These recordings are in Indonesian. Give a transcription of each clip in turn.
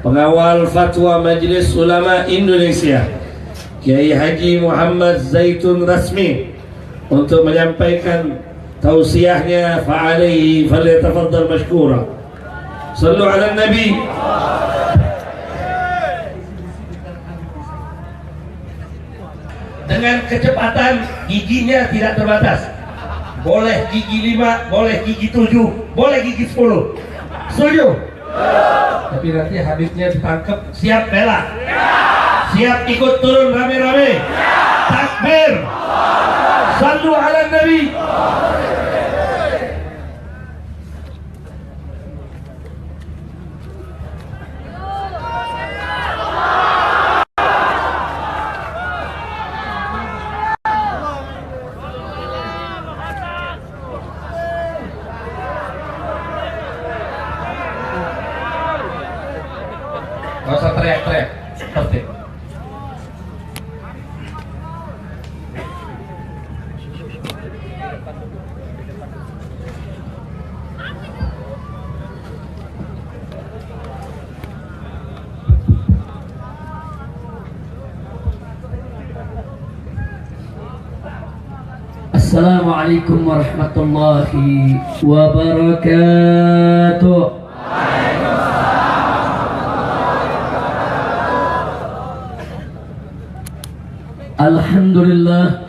Pengawal Fatwa Majelis Ulama Indonesia Kiai Haji Muhammad Zaitun Rasmi untuk menyampaikan tausiahnya, fa'alaihi falyatafaddal mashkura. Sallu ala Nabi. Dengan kecepatan giginya tidak terbatas. Boleh gigi 5, boleh gigi 7, boleh gigi 10. Setuju? Tapi nanti Habibnya ditangkap, siap bela? Siap ikut turun rame-rame? Takbir. Sallu ala Nabi. Gak usah teriak-teriak, tertib. Assalamualaikum warahmatullahi wabarakatuh. Alhamdulillah,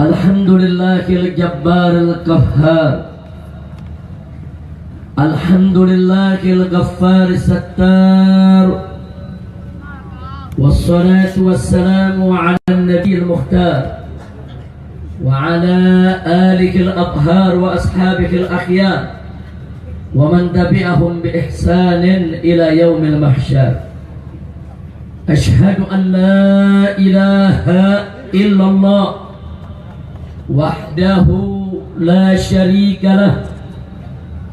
Alhamdulillahil Jabbaril Qahhar, Alhamdulillahil Ghaffaris Sattar, wassalatu wassalamu ala Nabiyil Mukhtar wa ala alihil athhar wa ashabihil akhyar wa man tabi'ahum bi ihsanin ila yaumil mahsyar. Ashhadu an la ilaha illallah wahdahu la syarika lah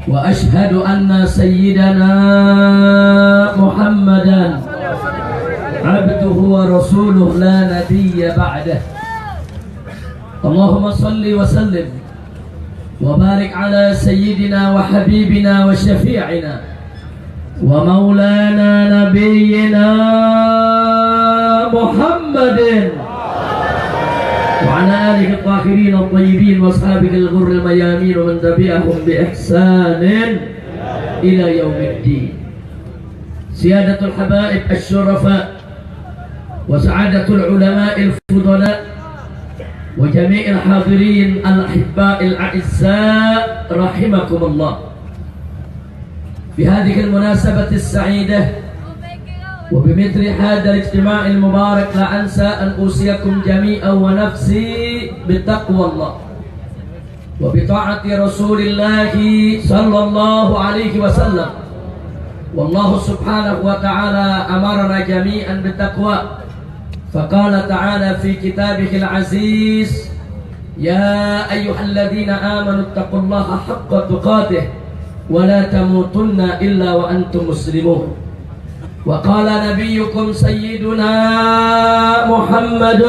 wa ashhadu anna sayyidana Muhammadan abduhu wa rasuluh la nabiyya ba'dah. Allahumma salli wa sallim wa barik ala sayyidina wa habibina wa syafi'ina wa maulana nabiyyina Muhammadin wa ala alihi al-tahirin al-tayyibin wa ashabihi al-ghurr al-mayamin wa man tabi'ahum bi ihsanin ila yaumiddin. Siyadatul habaib asy-syurafa wa sa'adatul ulama al-fudala wa jami'il hadirin al-ahibba'il a'izza rahimakumullah. في هذه المناسبة السعيدة وبمثل هذا الاجتماع المبارك لا أنسى أن أوصيكم جميعا ونفسي بتقوى الله وبطاعة رسول الله صلى الله عليه وسلم. والله سبحانه وتعالى أمرنا جميعا بالتقوى فقال تعالى في كتابه العزيز يا أيها الذين آمنوا اتقوا الله حق تقاته ولا تموتن إلا وأنتم مسلمون. وقال نبيكم سيدنا محمد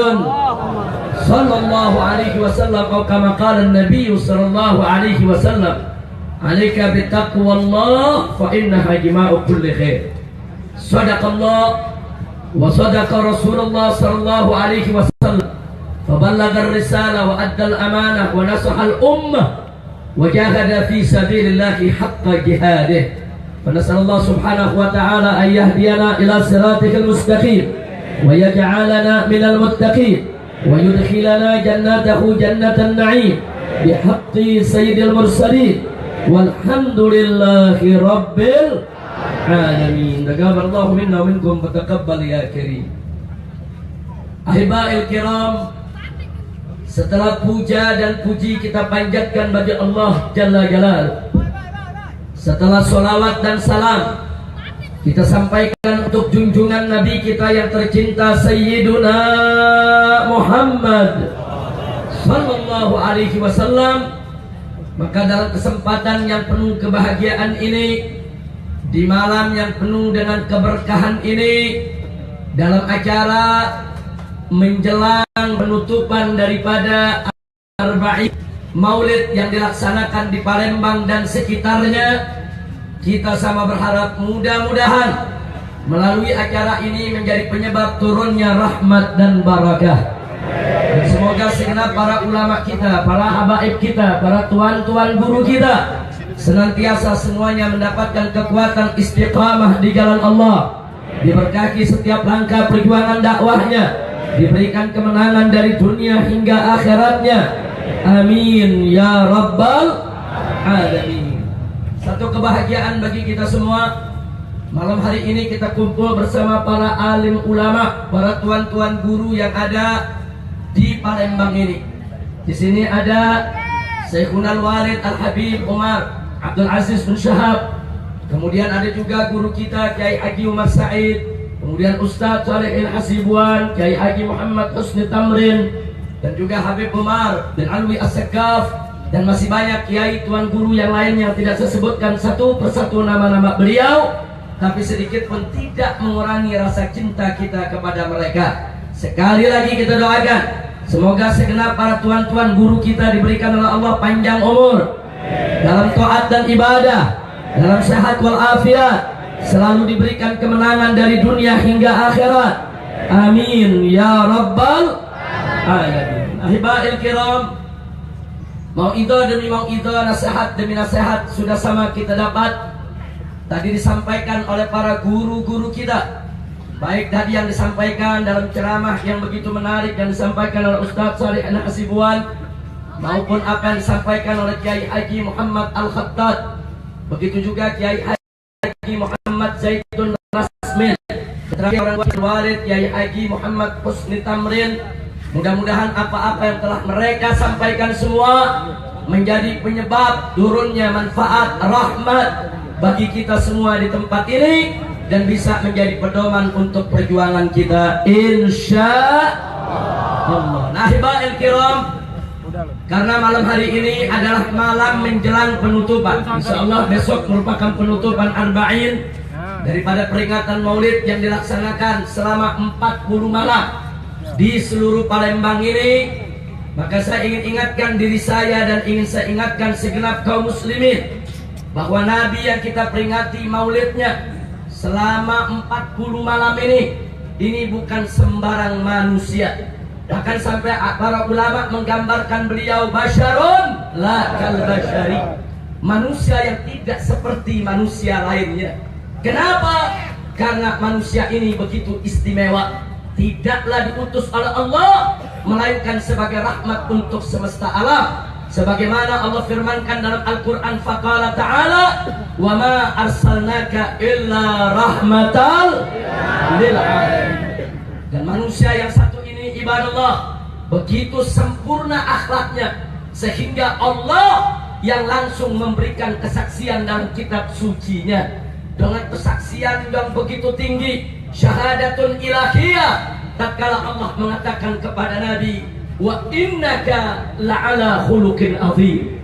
صلى الله عليه وسلم أو كما قال النبي صلى الله عليه وسلم عليك بتقوى الله فإنها جماع كل خير. صدق الله وصدق رسول الله صلى الله عليه وسلم فبلغ الرسالة وأدى الأمانة ونصح الأمة وجاهد في سبيل الله حق جهاده. فنسأل الله سبحانه وتعالى أن يهدينا إلى صراطه المستقيم ويجعلنا من المتقين ويدخلنا جناته جنة النعيم بحق سيد المرسلين والحمد لله رب العالمين. تقبل الله منا ومنكم فتقبل يا كريم. Ahiba'il kiram, setelah puja dan puji kita panjatkan bagi Allah Jalla Jalal, setelah solawat dan salam kita sampaikan untuk junjungan Nabi kita yang tercinta Sayyiduna Muhammad Sallallahu Alaihi Wasallam. Maka dalam kesempatan yang penuh kebahagiaan ini, di malam yang penuh dengan keberkahan ini, dalam acara menjelang penutupan daripada Arba'in Maulid yang dilaksanakan di Palembang dan sekitarnya, kita sama berharap mudah-mudahan melalui acara ini menjadi penyebab turunnya rahmat dan barakah. Dan semoga segenap para ulama kita, para habaib kita, para tuan-tuan guru kita senantiasa semuanya mendapatkan kekuatan istiqamah di jalan Allah, diberkahi setiap langkah perjuangan dakwahnya, diberikan kemenangan dari dunia hingga akhiratnya. Amin ya rabbal alamin. Satu kebahagiaan bagi kita semua. Malam hari ini kita kumpul bersama para alim ulama, para tuan-tuan guru yang ada di Palembang ini. Di sini ada Syekhunal Walid Al-Habib Umar Abdul Aziz bin Syahab. Kemudian ada juga guru kita Kiai Haji Umar Said. Kemudian Ustaz Saleh Al-Hasibuan, Kiai Haji Muhammad Husni Tamrin, dan juga Habib Umar bin Alwi As-Sakaf. Dan masih banyak kiai tuan guru yang lain yang tidak saya sebutkan satu persatu nama-nama beliau, tapi sedikit pun tidak mengurangi rasa cinta kita kepada mereka. Sekali lagi kita doakan, semoga segenap para tuan-tuan guru kita diberikan oleh Allah panjang umur dalam taat dan ibadah, dalam sehat walafiat, selalu diberikan kemenangan dari dunia hingga akhirat. Amin ya rabbal alamin. Ahibail kiram, mau'idhah demi mau'idhah, nasihat demi nasihat sudah sama kita dapat. Tadi disampaikan oleh para guru-guru kita, baik tadi yang disampaikan dalam ceramah yang begitu menarik yang disampaikan oleh Ustaz Saleh Al-Hasibuan, maupun apa yang disampaikan oleh Kiai Haji Muhammad Al-Khattat, begitu juga Kiai Haji Muhammad Zaitun Rasmin, terakhir orang Walid Kiai Haji Muhammad Husni Tamrin. Mudah-mudahan apa-apa yang telah mereka sampaikan semua menjadi penyebab turunnya manfaat rahmat bagi kita semua di tempat ini, dan bisa menjadi pedoman untuk perjuangan kita insya Allah. Nah, hibail kiram, karena malam hari ini adalah malam menjelang penutupan. Insya Allah besok merupakan penutupan arba'in daripada peringatan maulid yang dilaksanakan selama 40 malam di seluruh Palembang ini. Maka saya ingin ingatkan diri saya dan ingin saya ingatkan segenap kaum muslimin bahwa Nabi yang kita peringati maulidnya selama 40 malam ini bukan sembarang manusia. Bahkan sampai para ulama menggambarkan beliau basyarun la kal basyari, manusia yang tidak seperti manusia lainnya. Kenapa? Karena manusia ini begitu istimewa, tidaklah diutus oleh Allah melainkan sebagai rahmat untuk semesta alam. Sebagaimana Allah firmankan dalam Al-Quran, faqala ta'ala wa ma arsalnaka illa rahmatal lil alamin. Dan manusia yang satu ini ibadallah begitu sempurna akhlaknya, sehingga Allah yang langsung memberikan kesaksian dalam kitab sucinya dengan kesaksian yang begitu tinggi, syahadatun ilahiyah, tatkala Allah mengatakan kepada Nabi, wa innaka la'ala khuluqin azim.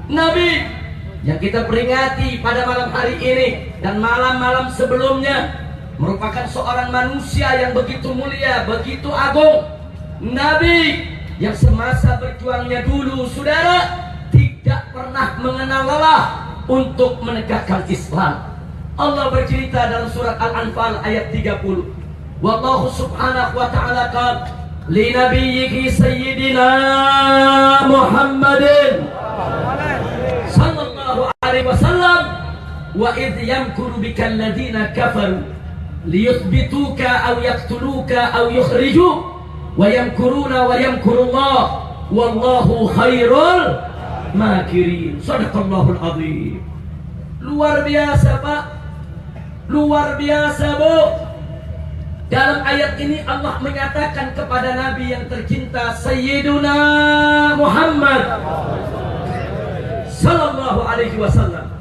Nabi yang kita peringati pada malam hari ini dan malam-malam sebelumnya merupakan seorang manusia yang begitu mulia, begitu agung. Nabi yang semasa berjuangnya dulu, saudara, tidak pernah mengenal lelah untuk menegakkan Islam. Allah bercerita dalam surat Al-Anfal ayat 30. Wallahu subhanahu wa ta'ala qala li nabiyyihi sayyidina Muhammadin sallallahu alaihi wasallam wa idh yamkuru bika alladhina kafaru liyuthbituka aw yaqtuluka aw yukhriju wa yamkuruna wa yamkurullah wallahu khairul makirin. Shadaqallahul azim. Luar biasa, Pak. Luar biasa, Bu. Dalam ayat ini Allah menyatakan kepada Nabi yang tercinta Sayyiduna Muhammad sallallahu alaihi wasallam,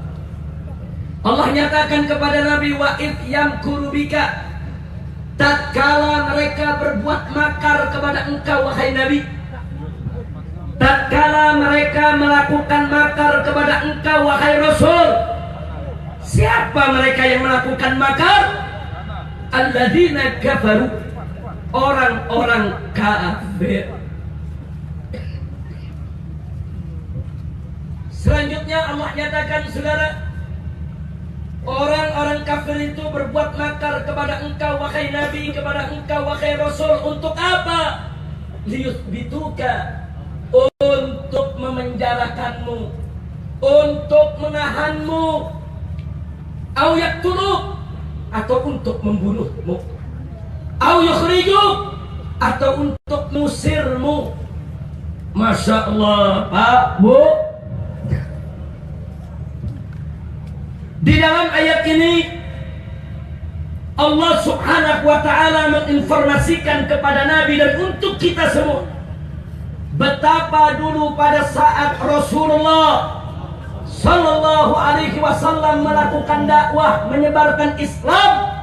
Allah nyatakan kepada Nabi, wa id yamkuru bika, tatkala mereka berbuat makar kepada engkau wahai Nabi, tatkala mereka melakukan makar kepada engkau wahai Rasul. Siapa mereka yang melakukan makar? Alladzina kafaru, orang-orang kafir. Selanjutnya Allah nyatakan, saudara, berbuat makar kepada engkau wahai Nabi, kepada engkau wahai Rasul. Untuk apa? Liyuthbituka, untuk memenjarakanmu, untuk menahanmu, au yaqtuluk, atau untuk membunuhmu, au yukhrijuk, atau untuk musirmu. Masya Allah, Pak, Bu. Di dalam ayat ini Allah Subhanahu wa ta'ala menginformasikan kepada Nabi dan untuk kita semua betapa dulu pada saat Rasulullah Sallallahu Alaihi Wasallam melakukan dakwah, menyebarkan Islam,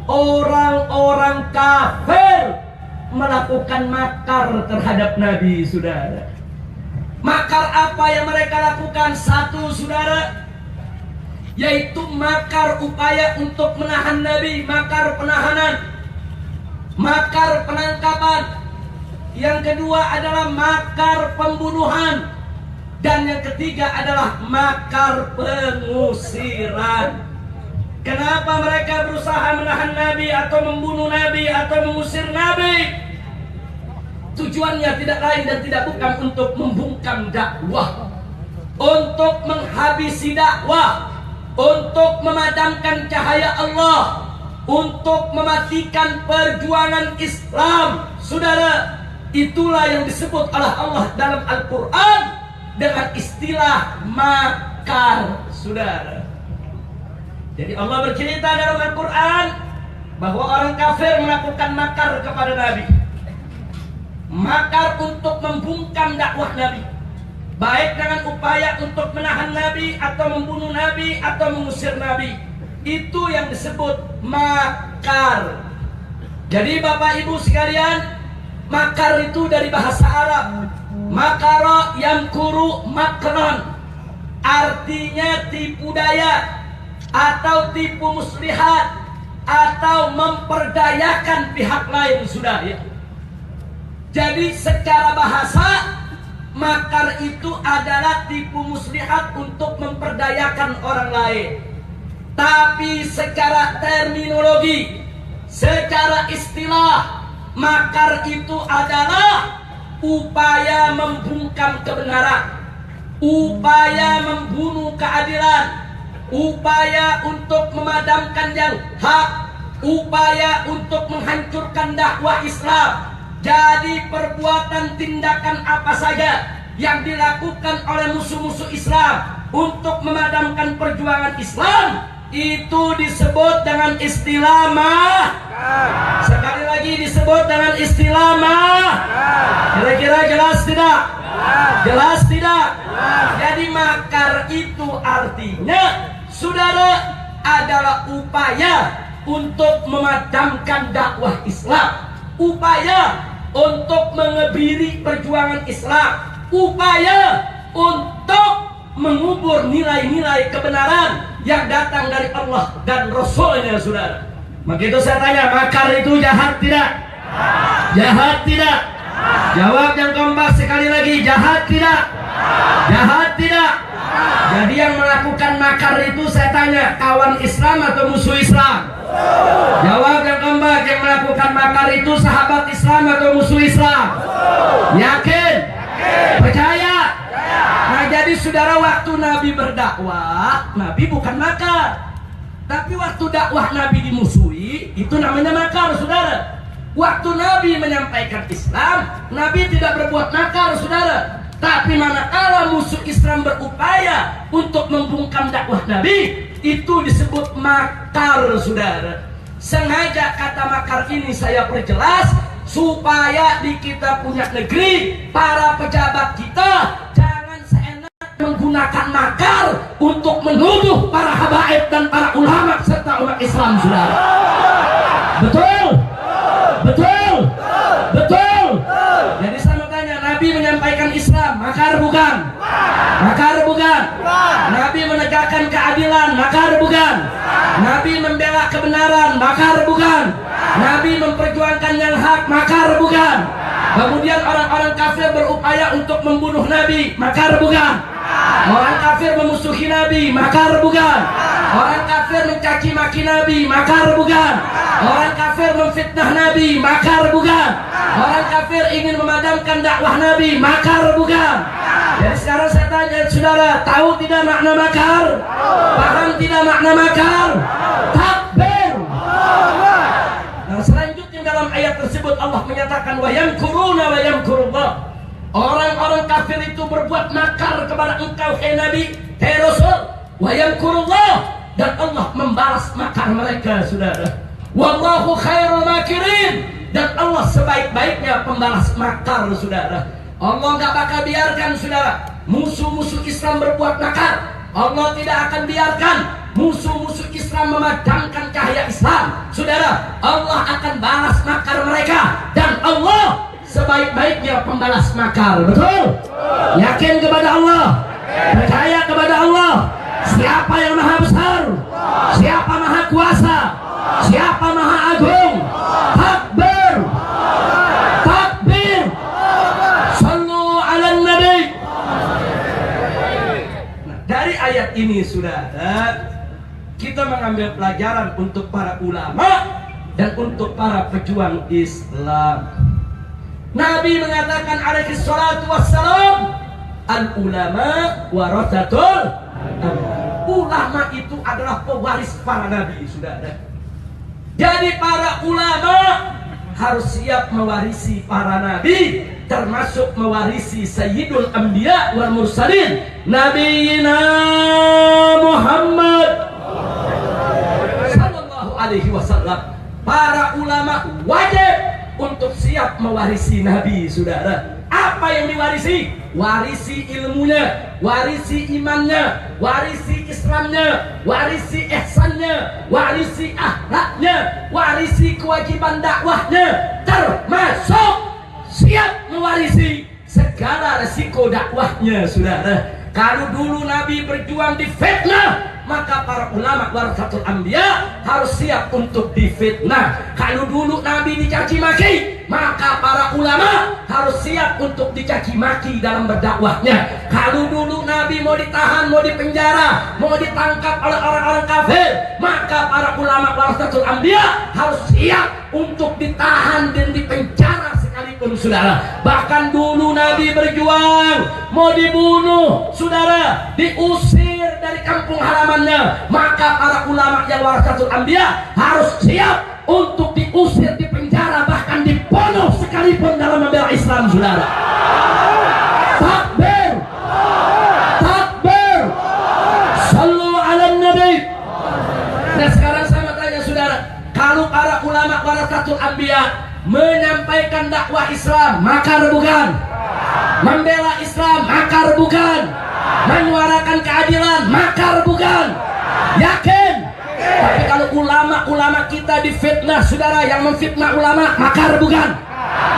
orang-orang kafir melakukan makar terhadap Nabi, saudara. Makar apa yang mereka lakukan? Satu, saudara, yaitu makar upaya untuk menahan Nabi, makar penahanan, makar penangkapan. Yang kedua adalah makar pembunuhan, dan yang ketiga adalah makar pengusiran. Kenapa mereka berusaha menahan Nabi atau membunuh Nabi atau mengusir Nabi? Tujuannya tidak lain dan tidak bukan untuk membungkam dakwah, untuk menghabisi dakwah, untuk memadamkan cahaya Allah, untuk mematikan perjuangan Islam. Saudara, itulah yang disebut oleh Allah dalam Al-Quran dengan istilah makar, saudara. Jadi Allah bercerita dalam Al-Quran bahwa orang kafir melakukan makar kepada Nabi, makar untuk membungkam dakwah Nabi, baik dengan upaya untuk menahan Nabi atau membunuh Nabi atau mengusir Nabi. Itu yang disebut makar. Jadi Bapak Ibu sekalian, makar itu dari bahasa Arab, makara yamkuru makran, artinya tipu daya atau tipu muslihat atau memperdayakan pihak lain, sudah ya. Jadi secara bahasa, makar itu adalah tipu muslihat untuk memperdayakan orang lain. Tapi secara terminologi, secara istilah, makar itu adalah upaya membungkam kebenaran, upaya membunuh keadilan, upaya untuk memadamkan yang hak, upaya untuk menghancurkan dakwah Islam. Jadi perbuatan tindakan apa saja yang dilakukan oleh musuh-musuh Islam untuk memadamkan perjuangan Islam, itu disebut dengan istilah makar. Sekali lagi disebut dengan istilah makar. Kira-kira jelas tidak? Jelas tidak? Jadi makar itu artinya, saudara, adalah upaya untuk memadamkan dakwah Islam, upaya untuk mengebiri perjuangan Islam, upaya untuk mengubur nilai-nilai kebenaran yang datang dari Allah dan Rasulnya, saudara. Maka itu saya tanya, makar itu jahat tidak? Jahat tidak? Jawab yang keempat sekali lagi, jahat tidak? Jahat tidak? Jadi yang melakukan makar itu saya tanya, kawan Islam atau musuh Islam? Jawab yang keempat, yang melakukan makar itu sahabat Islam atau musuh Islam? Yakin? Percaya? Nah, jadi saudara, waktu Nabi berdakwah, Nabi bukan makar. Tapi waktu dakwah Nabi dimusuhi, itu namanya makar, saudara. Waktu Nabi menyampaikan Islam, Nabi tidak berbuat makar, saudara. Tapi manakala musuh Islam berupaya untuk membungkam dakwah Nabi, itu disebut makar, saudara. Sengaja kata makar ini saya perjelas supaya di kita punya negeri, para pejabat kita jangan seenak menggunakan makar untuk menuduh para habaib dan para ulama serta umat Islam, saudara. Betul? Betul? Betul? Jadi saya mau tanya, Nabi menyampaikan Islam, makar bukan? Makar bukan? Nabi menegakkan keadilan, makar bukan? Nabi membela kebenaran, makar bukan? Nabi memperjuangkan yang hak, makar bukan? Kemudian orang-orang kafir berupaya untuk membunuh Nabi, makar bukan? Orang kafir memusuhi Nabi, makar bukan? Orang kafir mencaci maki maki Nabi, makar bukan? Orang kafir memfitnah Nabi, makar bukan? Orang kafir ingin memadamkan dakwah Nabi, makar bukan? Jadi sekarang saya tanya saudara, tahu tidak makna makar? Paham tidak makna makar? Takbir. Nah, selanjutnya dalam ayat tersebut Allah menyatakan wa yamkuruna wa yamkurullah. Orang-orang kafir itu berbuat makar kepada engkau hai Nabi, hai Rasul. Wa yamkurullah, dan Allah membalas makar mereka, saudara. Wallahu khairul makirin, dan Allah sebaik-baiknya pembalas makar, saudara. Allah nggak bakal biarkan, saudara, musuh-musuh Islam berbuat makar. Allah tidak akan biarkan musuh-musuh Islam memadamkan cahaya Islam, saudara. Allah akan balas makar mereka, dan Allah sebaik-baiknya pembalas makar. Betul? Yakin kepada Allah, percaya kepada Allah. Siapa yang maha besar, siapa maha kuasa, siapa maha agung. Takbir, takbir, sallu ala nabi. Nah, dari ayat ini saudara, kita mengambil pelajaran untuk para ulama dan untuk para pejuang Islam. Nabi mengatakan alaihi salatu wassalam, al ulama warathatul. Ulama itu adalah pewaris para nabi, saudara. Jadi para ulama harus siap mewarisi para nabi, termasuk mewarisi Sayyidul Anbiya wal Mursalin, Nabiyina Muhammad sallallahu alaihi wasallam. Para ulama wajib untuk siap mewarisi nabi, saudara. Apa yang diwarisi? Warisi ilmunya, warisi imannya, warisi Islamnya, warisi ihsannya, warisi akhlaknya, warisi kewajiban dakwahnya, termasuk siap mewarisi segala resiko dakwahnya, saudara. Kalau dulu Nabi berjuang di fitnah, maka para ulama warasatul anbiya harus siap untuk difitnah. Kalau dulu Nabi dicaci maki, maka para ulama harus siap untuk dicaci maki dalam berdakwahnya. Kalau dulu Nabi mau ditahan, mau dipenjara, mau ditangkap oleh orang-orang kafir, maka para ulama warasatul anbiya harus siap untuk ditahan dan dipenjara sekalipun, saudara. Bahkan dulu Nabi berjuang, mau dibunuh, saudara, diusir dari kampung halamannya, maka para ulama yang warasatul anbiya harus siap untuk diusir, dipenjara, bahkan dibunuh sekalipun dalam membela Islam, saudara. Takbir, takbir, sallu ala nabi. Nah, sekarang saya mau tanya saudara, kalau para ulama warasatul anbiya menyampaikan dakwah Islam, makar bukan? Membela Islam, makar bukan? Menyuarakan keadilan, makar bukan? Yakin? Tapi kalau ulama-ulama kita difitnah, saudara, yang memfitnah ulama, makar bukan?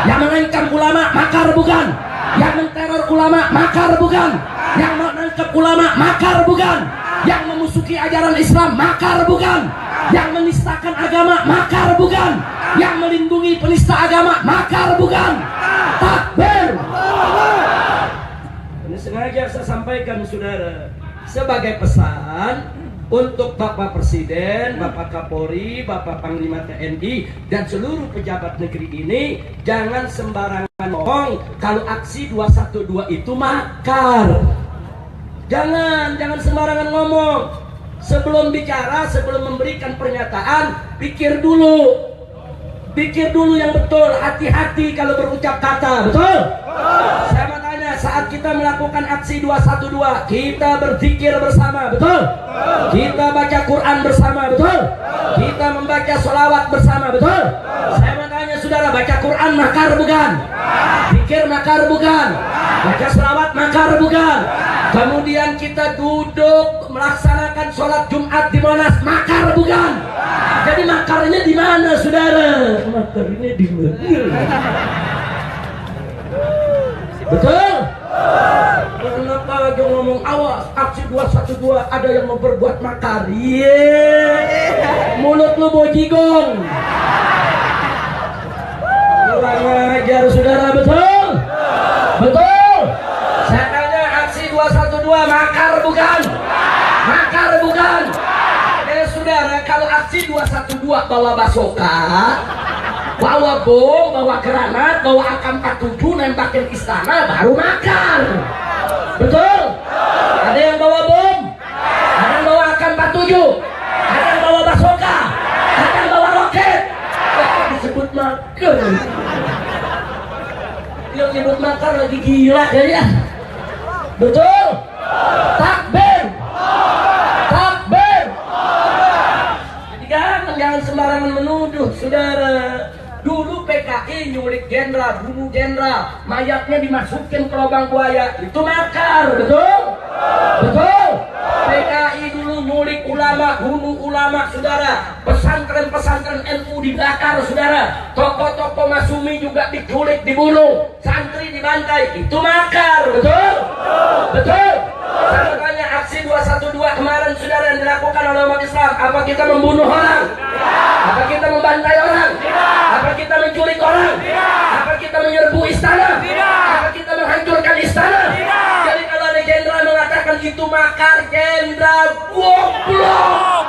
Yang mengancam ulama, makar bukan? Yang menteror ulama, makar bukan? Yang menangkap ulama, makar bukan? Yang memusuhi ajaran Islam, makar bukan? Yang menistakan agama, makar bukan? Yang melindungi penista agama, makar bukan? Takbir. Ini sengaja saya sampaikan, saudara, sebagai pesan untuk Bapak Presiden, Bapak Kapolri, Bapak Panglima TNI, dan seluruh pejabat negeri ini, jangan sembarangan ngomong kalau aksi 212 itu makar. Jangan sembarangan ngomong. Sebelum bicara, sebelum memberikan pernyataan, pikir dulu. Pikir dulu yang betul, hati-hati kalau berucap kata, betul? Saya mau tanya, saat kita melakukan aksi 212, kita berzikir bersama, betul? Kita baca Quran bersama, betul? Kita membaca sholawat bersama, betul? Saya mau tanya saudara, baca Quran makar bukan? Zikir makar bukan? Baca sholawat makar bukan? Kemudian kita duduk melaksanakan sholat Jumat di Monas, makar bukan? Jadi makarnya di mana, saudara? Makarnya di mana? Betul? Kenapa aja ngomong awas, aksi 212 ada yang mau berbuat makar? Mulut lu bojigong. Kurang ajar, saudara, betul? Betul? Saya tanya, aksi 212 makar bukan? Makar bukan? Saudara, kalau aksi 212 bawa basoka, bawa bom, bawa granat, bawa AK-47 nembakin istana baru makar. Betul? Ada yang bawa bom, ada yang bawa AK-47, ada yang bawa basoka, ada yang bawa roket. Disebut makar. Yang nyebut makar lagi gila ya. Betul? Takbir. Takbir. Jadi jangan sembarangan menuduh, saudara. Dulu PKI nyulik jenderal, bunuh jenderal, mayatnya dimasukin ke lubang buaya, itu makar, betul? Betul? PKI dulu nyulik ulama, bunuh ulama, saudara. Pesantren-pesantren NU dibakar, saudara. Tokoh-tokoh Masumi juga diculik, dibunuh, santri dibantai, itu makar, betul? Betul? Saya tanya, aksi 212 kemarin, saudara, yang dilakukan oleh umat Islam, apa kita membunuh orang? Apa kita membantai orang? Apa kita menculik orang? Apa kita menyerbu istana? Apa kita menghancurkan istana? Jadi kalau ada jenderal mengatakan itu makar, jenderal goblok.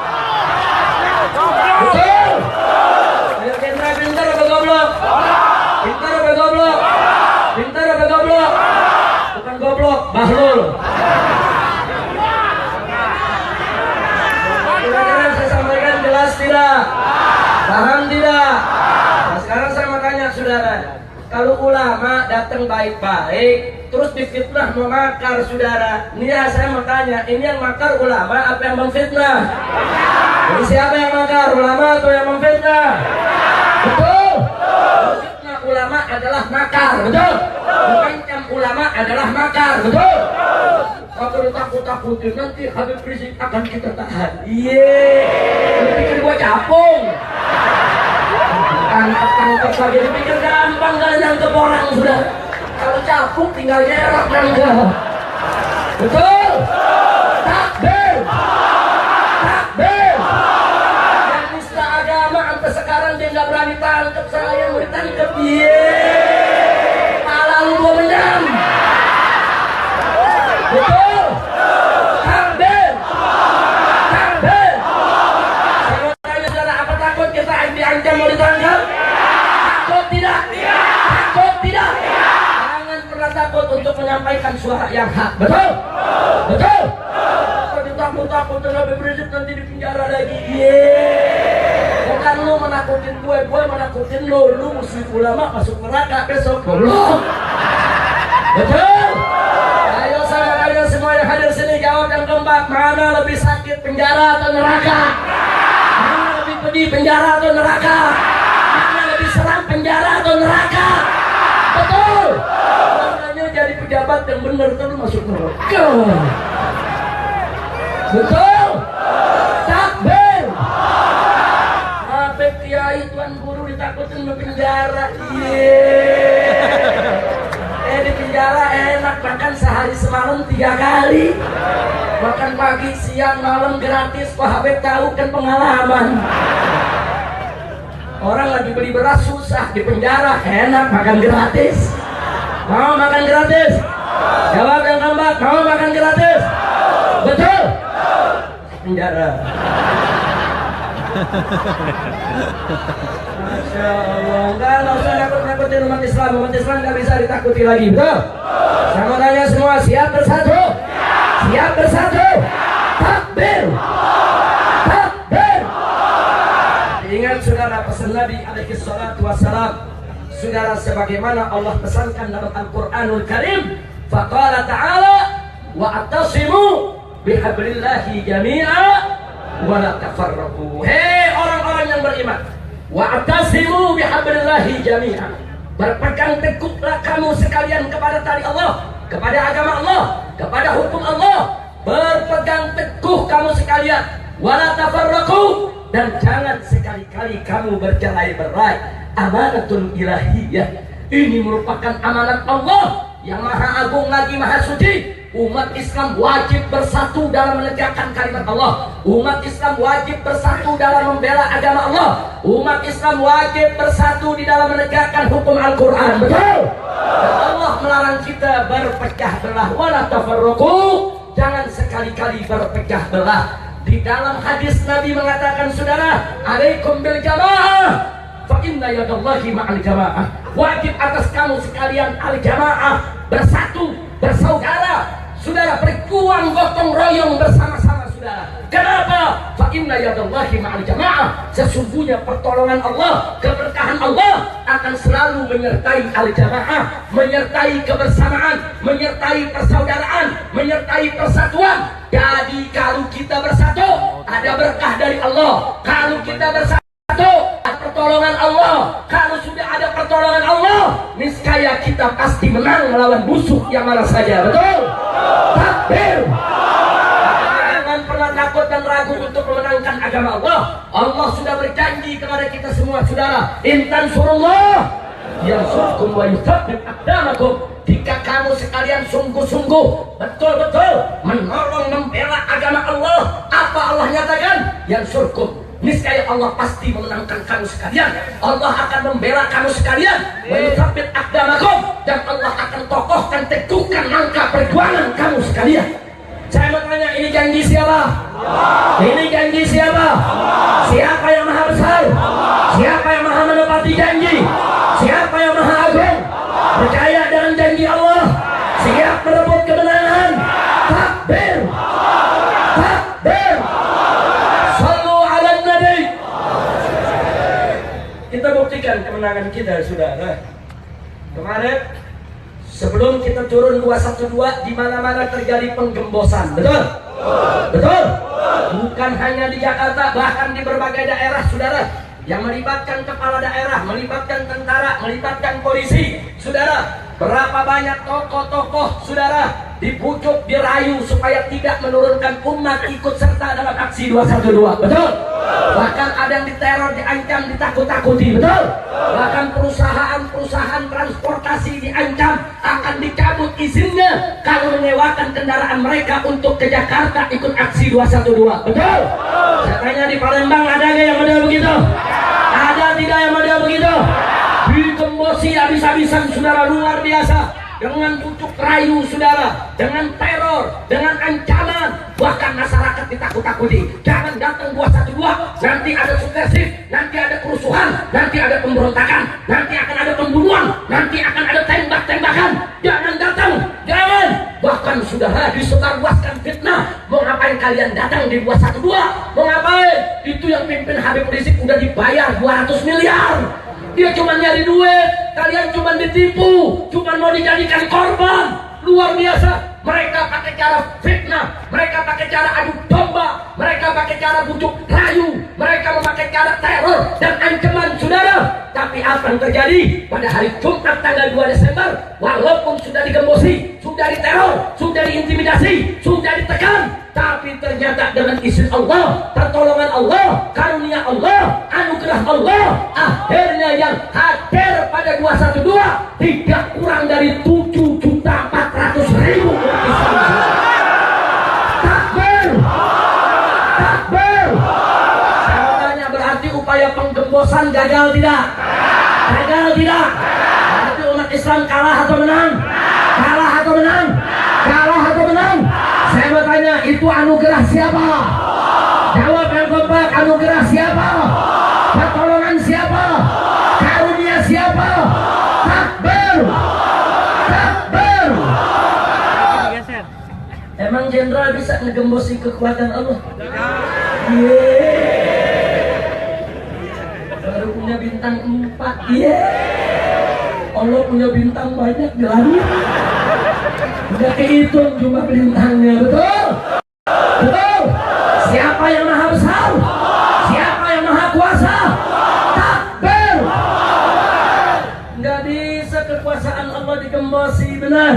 Betul? Ayo jenderal pintar apa goblok? Pintar apa goblok? Pintar apa goblok? Bukan goblok, bahlul. Kira-kira saya sampaikan jelas tidak? Paham tidak? Nah, sekarang saya mau tanya saudara, kalau ulama datang baik-baik terus difitnah mau makar, saudara, ini ya saya mau tanya, ini yang makar ulama apa yang memfitnah? Jadi siapa yang makar, ulama atau yang memfitnah? Betul? Fitnah ulama adalah makar, betul? Mengancam ulama adalah makar, betul? Kalau ditakut-takutin nanti Habib Rizik akan kita tahan. Lu pikir gua capung? Tangkap lagi, dipikir gampang gak nangkep orang, sudah. Kalau capung tinggal nyerok nangkep. Betul? Takbir. Takbir. Yang nista agama sampai sekarang dia gak berani tangkep, saya mau ditangkep. Pala lu gua mendam. Betul? Takbir. Takbir. Saya mau tanya saudara, apa takut kita diancam mau ditangkap? Takut tidak? Takut tidak? Jangan pernah takut untuk menyampaikan suara yang hak. Betul? Betul? Kalau ditakut-takutin Habib Rizik nanti di penjara lagi. Bukan lu menakutin gue menakutin lu mesti ulama masuk neraka besok. Goblok. Betul? Ayo saya semua yang hadir sini jawab yang keempat, mana lebih sakit, penjara atau neraka? Mana lebih pedih, penjara atau neraka? Mana lebih seram, penjara atau neraka? Betul. Makanya jadi pejabat yang benar terus masuk neraka. Betul. Takbir. Habib kiai tuan guru ditakutin ke penjara. Di penjara enak, makan sehari semalam 3 kali, makan pagi siang malam gratis. Pak Habib tahu kan pengalaman. Orang lagi beli beras susah, di penjara enak makan gratis. Mau makan gratis? Jawab yang keempat, mau makan gratis? Betul? Penjara. Masya Allah, enggak usah nakut-nakutin umat Islam. Umat Islam nggak bisa ditakuti lagi, betul? Saya mau tanya semua, siap bersatu? Siap bersatu? Takbir! Takbir! Ingat saudara, pesan Nabi alaihi salatu wassalam, saudara, sebagaimana Allah pesankan dalam Al-Quranul Karim, faqala ta'ala wa'tasimu bihablillahi jami'a wa la tafarraqu. Hei orang-orang yang beriman, wa'tasimu bihablillahi jami'a, berpegang teguhlah kamu sekalian kepada tali Allah, kepada agama Allah, kepada hukum Allah. Berpegang teguh kamu sekalian, wa la tafarraqu, dan jangan sekali-kali kamu bercerai-berai. Amanatul ilahiyah, ini merupakan amanat Allah yang maha agung lagi maha suci. Umat Islam wajib bersatu dalam menegakkan kalimat Allah. Umat Islam wajib bersatu dalam membela agama Allah. Umat Islam wajib bersatu di dalam menegakkan hukum Al-Quran. Betul? Dan Allah melarang kita berpecah belah. Wala tafarruqu, jangan sekali-kali berpecah belah. Di dalam hadis Nabi mengatakan, saudara, alaikum bil jamaah, fa inna yadallahi ma'al jamaah. Wajib atas kamu sekalian al jamaah, bersatu, bersaudara. Saudara, berjuang gotong royong bersama-sama, saudara. Kenapa? Fa inna yadallahi ma'al jamaah. Sesungguhnya pertolongan Allah, keberkahan Allah akan selalu menyertai al jamaah, menyertai kebersamaan, menyertai persaudaraan, menyertai persatuan. Jadi kalau kita bersatu, ada berkah dari Allah. Kalau kita bersatu, ada pertolongan Allah. Kalau sudah ada pertolongan Allah, niscaya kita pasti menang melawan musuh yang mana saja. Betul? Takbir. Jangan pernah takut dan ragu untuk memenangkan agama Allah. Allah sudah berjanji kepada kita semua, saudara, intan surullah yansurkum wa yuthabbit aqdamakum. Jika kamu sekalian sungguh-sungguh betul-betul menolong membela agama Allah, apa Allah nyatakan? Yansurkum, niscaya Allah pasti memenangkan kamu sekalian. Allah akan membela kamu sekalian. Wa yuthabbit aqdamakum, dan Allah akan kokohkan, teguhkan langkah perjuangan kamu sekalian. Saya mau tanya, ini janji siapa? Ini janji siapa? Siapa yang maha besar? Siapa yang maha menepati janji? Siapa yang maha agung? Percaya dengan janji Allah, siap merebut kemenangan. Takbir, takbir, sallu ala nabi. Kita buktikan kemenangan kita, saudara. Kemarin sebelum kita turun 212, di mana-mana terjadi penggembosan, betul? Betul? Bukan hanya di Jakarta, bahkan di berbagai daerah, saudara, yang melibatkan kepala daerah, melibatkan tentara, melibatkan polisi, saudara. Berapa banyak tokoh-tokoh, saudara, dibujuk, dirayu supaya tidak menurunkan umat ikut serta dalam aksi 212, betul? Bahkan ada yang diteror, diancam, ditakut-takuti, betul? Bahkan perusahaan-perusahaan transportasi diancam akan dicabut izinnya kalau menyewakan kendaraan mereka untuk ke Jakarta ikut aksi 212, betul? Saya tanya, di Palembang ada nggak yang model begitu? Ada tidak yang model begitu? Digembosi habis-habisan, saudara, luar biasa. Dengan bujuk rayu, saudara, dengan teror, dengan ancaman, bahkan masyarakat ditakut-takuti. Jangan datang 212, nanti ada subversif, nanti ada kerusuhan, nanti ada pemberontakan, nanti akan ada pembunuhan, nanti akan ada tembak-tembakan. Jangan datang, jangan. Bahkan saudara, disebarluaskan fitnah. Mau ngapain kalian datang di 212? Mau ngapain? Itu yang pimpin Habib Rizik udah dibayar 200 miliar. Dia cuma nyari duit, kalian cuma ditipu, cuma mau dijadikan korban. Luar biasa. Mereka pakai cara fitnah, mereka pakai cara adu domba, mereka pakai cara bujuk rayu, mereka memakai cara teror dan ancaman, saudara. Tapi apa yang terjadi pada hari Jumat tanggal 2 Desember? Walaupun sudah digembosi, sudah diteror, sudah diintimidasi, sudah ditekan, tapi ternyata dengan izin Allah, pertolongan Allah, karunia Allah, anugerah Allah, akhirnya yang hadir pada 212 tidak kurang dari 7.400.000 umat Islam. Takbir, takbir. Saya tanya, berarti upaya penggembosan gagal tidak? Gagal tidak? Berarti umat Islam kalah atau menang? Kalah atau menang? Kalah atau menang? Saya mau tanya, itu anugerah siapa? Jawab yang kompak, anugerah siapa? Pertolongan siapa? Karunia siapa? Takbir, takbir. Emang jenderal bisa ngegembosi kekuatan Allah? Baru punya bintang 4. Allah punya bintang banyak di langit. Udah kehitung jumlah bintangnya, betul? Betul? Siapa yang maha besar? Siapa yang maha kuasa? Takbir. Nggak bisa kekuasaan Allah digembosi, benar?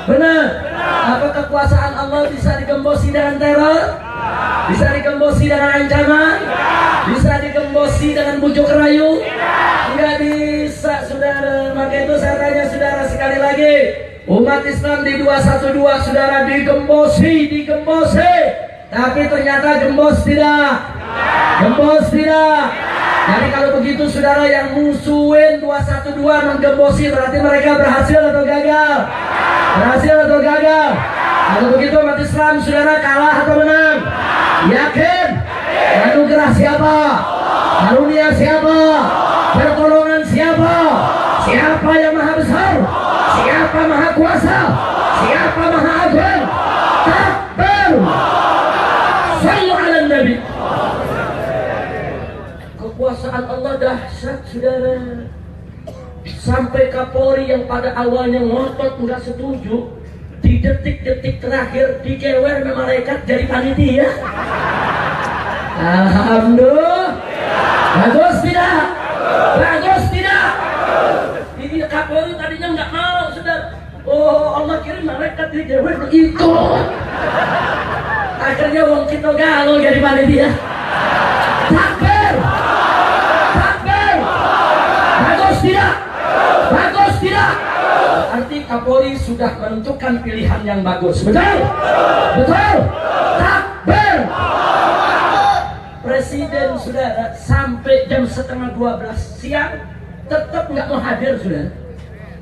Benar? Apa kekuasaan Allah bisa digembosi dengan teror? Bisa digembosi dengan ancaman? Bisa digembosi dengan bujuk rayu? Nggak bisa, saudara. Maka itu saya tanya saudara sekali lagi, umat Islam di 212, saudara, digembosi. Tapi ternyata gembos tidak? Gembos tidak? Jadi kalau begitu, saudara, yang musuhin 212 menggembosi, berarti mereka berhasil atau gagal? Berhasil atau gagal? Kalau begitu umat Islam, saudara, kalah atau menang? Yakin? Anugerah siapa? Karunia siapa? Pertolongan siapa? Siapa yang maha besar? Siapa maha kuasa? Siapa maha agung? Takbir! Sallu ala Nabi. Kekuasaan Allah dahsyat, saudara. Sampai Kapolri yang pada awalnya ngotot nggak setuju, di detik-detik terakhir dijewer sama malaikat jadi panitia. Alhamdulillah. Bagus tidak? Bagus tidak? Ini Kapolri tadinya nggak mau, saudara. Oh, Allah kirim malaikat dijewer ikut. Akhirnya wong kita galau jadi panitia. Takbir! Takbir! Bagus tidak? Bagus tidak? Arti Kapolri sudah menentukan pilihan yang bagus. Betul? Betul? Takbir! Presiden saudara sampai jam 11:30 siang tetap nggak mau hadir, saudara.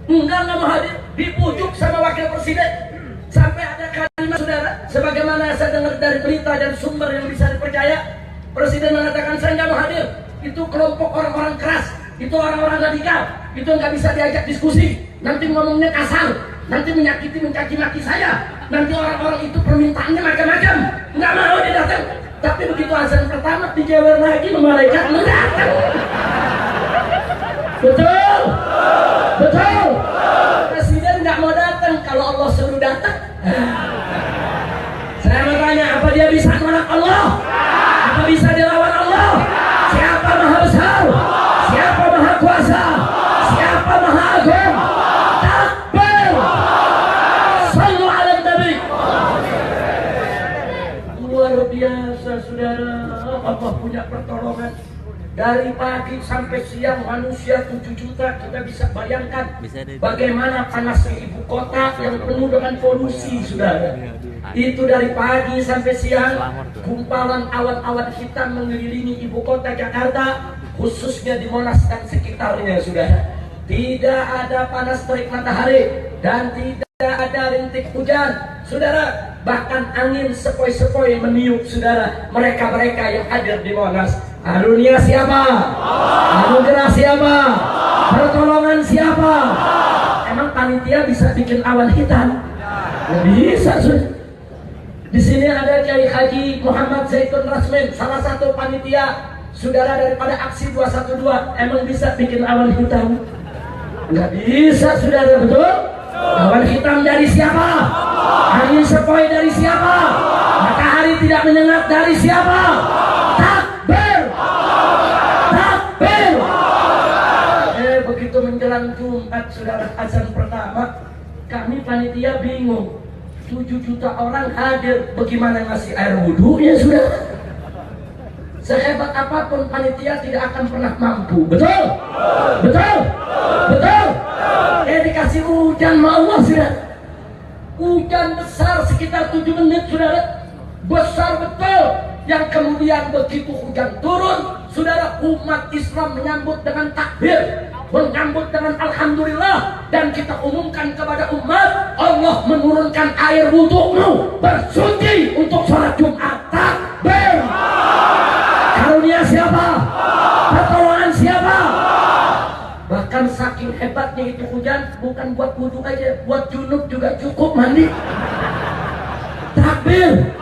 Nggak mau hadir, dipujuk sama wakil presiden. Sampai ada kalimat, saudara, sebagaimana saya dengar dari berita dan sumber yang bisa dipercaya, presiden mengatakan saya nggak mau hadir. Itu kelompok orang-orang keras, itu orang-orang radikal, itu nggak bisa diajak diskusi. Nanti ngomongnya kasar, nanti menyakiti, mencaci maki saya. Nanti orang-orang itu permintaannya macam-macam. Nggak mau dia datang. Tapi begitu azan pertama dijewer lagi, malaikat mendatang. Betul? Betul? Presiden nggak mau datang, kalau Allah suruh datang. Saya mau tanya, apa dia bisa menolak Allah? Apa bisa dilawan Allah? Siapa maha besar? Siapa maha kuasa? Siapa maha agung? Takbir! Sallu ala Nabi. Luar biasa, saudara. Allah punya pertolongan. Dari pagi sampai siang manusia 7 juta, kita bisa bayangkan bagaimana panasnya ibu kota yang penuh dengan polusi, saudara. Itu dari pagi sampai siang, gumpalan awan-awan hitam mengelilingi ibu kota Jakarta, khususnya di Monas dan sekitarnya, saudara. Tidak ada panas terik matahari dan tidak ada rintik hujan, saudara. Bahkan angin sepoi-sepoi meniup, saudara, mereka-mereka yang hadir di Monas. Karunia siapa? Anugerah siapa? Pertolongan siapa? Emang panitia bisa bikin awan hitam? Nggak bisa, saudara. Di sini ada Kiai Haji Muhammad Zaitun Rasmin, salah satu panitia, saudara, daripada aksi 212. Emang bisa bikin awan hitam? Nggak bisa, saudara, betul? Awan hitam dari siapa? Angin sepoi dari siapa? Matahari tidak menyengat dari siapa? Takbir! Takbir! Begitu menjelang Jumat, saudara, azan pertama, kami panitia bingung. 7 juta orang hadir, bagaimana ngasih air wudhunya, saudara? Sehebat apapun panitia tidak akan pernah mampu. Betul? Betul? Betul? Dikasih hujan sama Allah, saudara. Hujan besar sekitar 7 menit, saudara. Besar betul. Yang kemudian begitu hujan turun, saudara, umat Islam menyambut dengan takbir, menyambut dengan alhamdulillah, dan kita umumkan kepada umat, Allah menurunkan air wudhumu, bersuci untuk sholat Jumat. Takbir! Karunia siapa? Pertolongan siapa? Bahkan saking hebatnya itu hujan, bukan buat wudhu aja, buat junub juga cukup mandi. Takbir!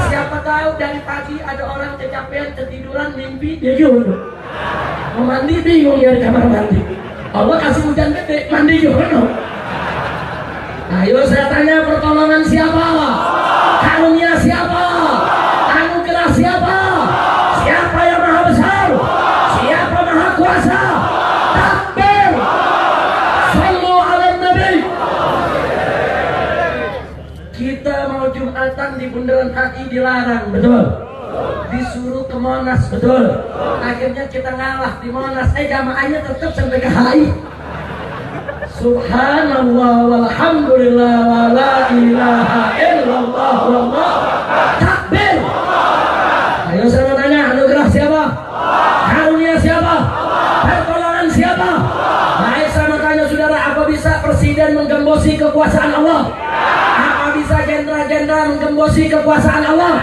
Siapa tahu dari pagi ada orang kecapean, ketiduran, mimpi, dia juga mau mandi, bingung ya di kamar mandi. Allah kasih hujan gede, mandi juga. Ayo saya tanya, pertolongan siapa? Karunia siapa? Anugerah siapa? Siapa yang maha besar? Siapa maha kuasa? Takbir! Sallu ala Nabi. Kita mau Jumatan di Bundaran HI dilarang, betul? Disuruh ke Monas, betul? Akhirnya kita ngalah di Monas, jamaahnya tetap sampai ke HI. Subhanallah walhamdulillah wa la ilaha illallah wallah. Takbir! Ayo saya tanya, anugerah siapa? Karunia siapa? Pertolongan siapa? Baik, saya tanya saudara, apa bisa presiden menggembosi kekuasaan Allah? Apa bisa jenderal-jenderal menggembosi kekuasaan Allah?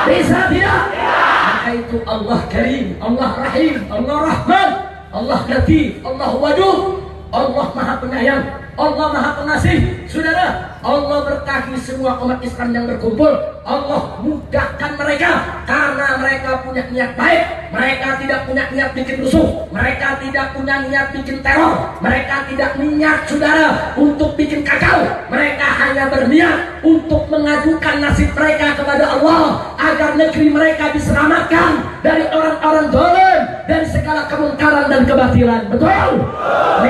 Bisa tidak? Maka itu Allah Karim, Allah Rahim, Allah Rahman, Allah Latif, Allah Wadud, Allah Maha Penyayang, Allah Maha Pengasih. Saudara, Allah berkahi semua umat Islam yang berkumpul. Allah mudahkan mereka karena mereka punya niat baik. Mereka tidak punya niat bikin rusuh. Mereka tidak punya niat bikin teror. Mereka tidak niat, saudara, untuk bikin kacau. Mereka hanya berniat untuk mengajukan nasib mereka kepada Allah agar negeri mereka diselamatkan dari orang-orang zalim, dari segala kemungkaran dan kebatilan. Betul?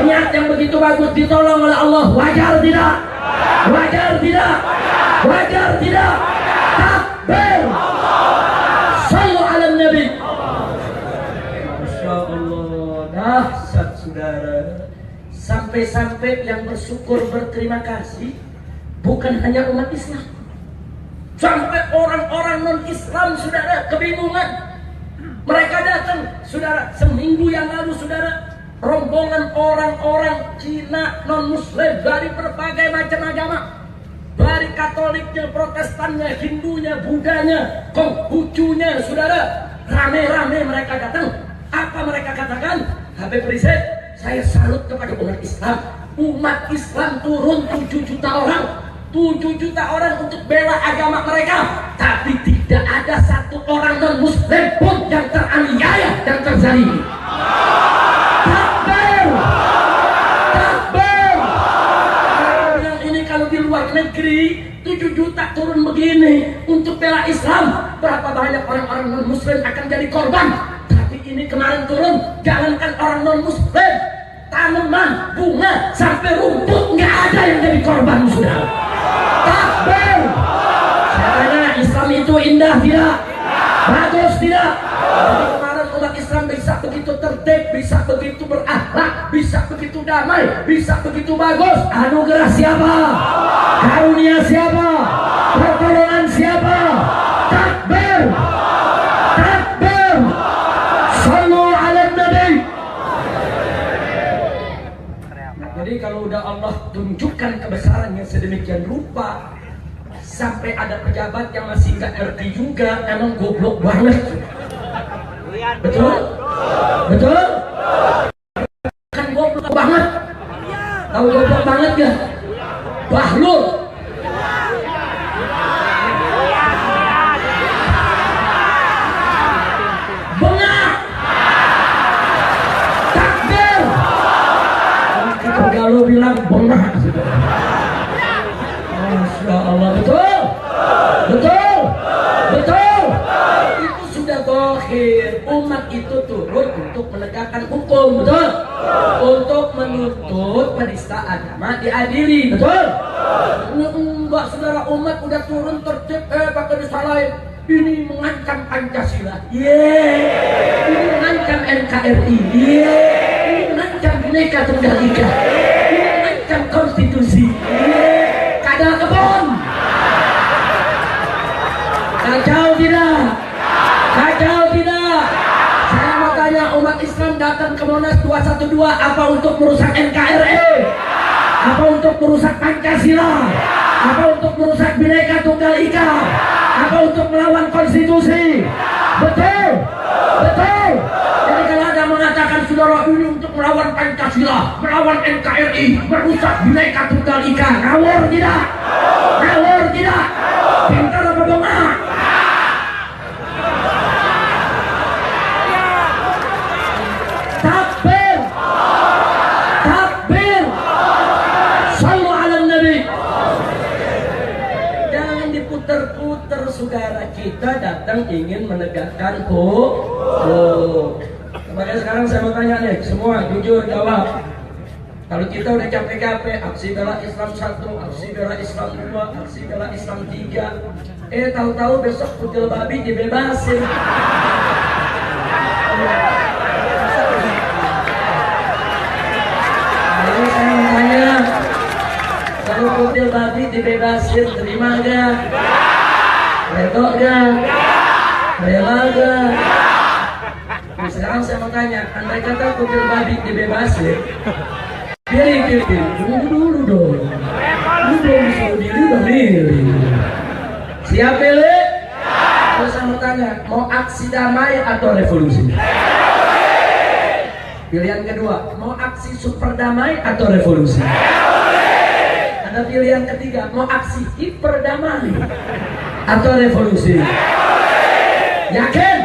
Niat yang begitu bagus ditolong oleh Allah. Wajar tidak? Wajar tidak? Wajar tidak? Takbir! Sallu ala Nabi. Masya Allah, dahsyat saudara. Sampai-sampai yang bersyukur berterima kasih bukan hanya umat Islam, sampai orang-orang non-Islam, saudara, kebingungan. Mereka datang, saudara, seminggu yang lalu, saudara, rombongan orang-orang Cina non-Muslim dari berbagai macam agama, dari Katoliknya, Protestannya, Hindunya, Budanya, Konghucunya, saudara, rame-rame mereka datang. Apa mereka katakan? Habib Rizik, saya salut kepada umat Islam. Umat Islam turun 7 juta orang, 7 juta orang untuk bela agama mereka, tapi tidak ada satu orang non-Muslim pun yang teraniaya dan terzalimi. Takbir! Takbir! Yang ini kalau di luar negeri 7 juta turun begini untuk bela Islam, berapa banyak orang-orang non-Muslim akan jadi korban. Tapi ini kemarin turun, jangankan orang non-Muslim, tanaman, bunga, sampai rumput nggak ada yang jadi korban, saudara. Takbir! Saya tanya, Islam itu indah tidak? Bagus tidak? Jadi kemarin umat Islam bisa begitu tertib, bisa begitu berakhlak, bisa begitu damai, bisa begitu bagus. Anugerah siapa? Karunia siapa? Pertolongan siapa? Takbir! Takbir! Sallu ala Nabi. Jadi kalau udah Allah tunjukkan kebesarannya sedemikian rupa, sampai ada pejabat yang masih nggak ngerti juga, emang goblok banget. Betul? Betul? Kan goblok banget. Tahu goblok banget ya? Bahlul. Bengak. Takbir. Kalau bilang bengak. Masya Allah, betul? Betul? Betul? Itu sudah zahir. Umat itu turun untuk menegakkan hukum, betul? Untuk menuntut penista agama diadili, betul? Enggak, saudara, umat udah turun tertib, pakai disalahin. Ini mengancam Pancasila, ini mengancam NKRI, ini mengancam Bhinneka Tunggal Ika, ini mengancam konstitusi. Kadal kebon. Kacau tidak? Kacau tidak? Saya mau tanya, umat Islam datang ke Monas 212 apa untuk merusak NKRI? Apa untuk merusak Pancasila? Apa untuk merusak Bhinneka Tunggal Ika? Apa untuk melawan konstitusi? Betul? Betul? Jadi kalau ada mengatakan saudara ini untuk melawan Pancasila, melawan NKRI, merusak Bhinneka Tunggal Ika, ngawur tidak? Ngawur tidak? Pintar apa bengak? Takbir! Takbir! Sallu ala Nabi. Jangan diputer-puter, saudara. Kita datang ingin menegakkan hukum. Makanya sekarang saya mau tanya nih, semua jujur jawab. Kalau kita udah capek-capek aksi bela Islam 1, aksi bela Islam 2, aksi bela Islam 3, tahu-tahu besok kutil babi dibebasin. Lalu saya mau tanya, kalau kutil babi dibebasin, terima gak? Redok gak? Rela gak? Sekarang saya mau tanya, andai kata kutil babi dibebasin, pilih, tunggu dulu dong. Lu belum disuruh diri udah milih. Siap pilih? Terus saya mau tanya, mau aksi damai atau revolusi? Pilihan kedua, mau aksi super damai atau revolusi? Ada pilihan ketiga, mau aksi hiper damai atau revolusi? Yakin?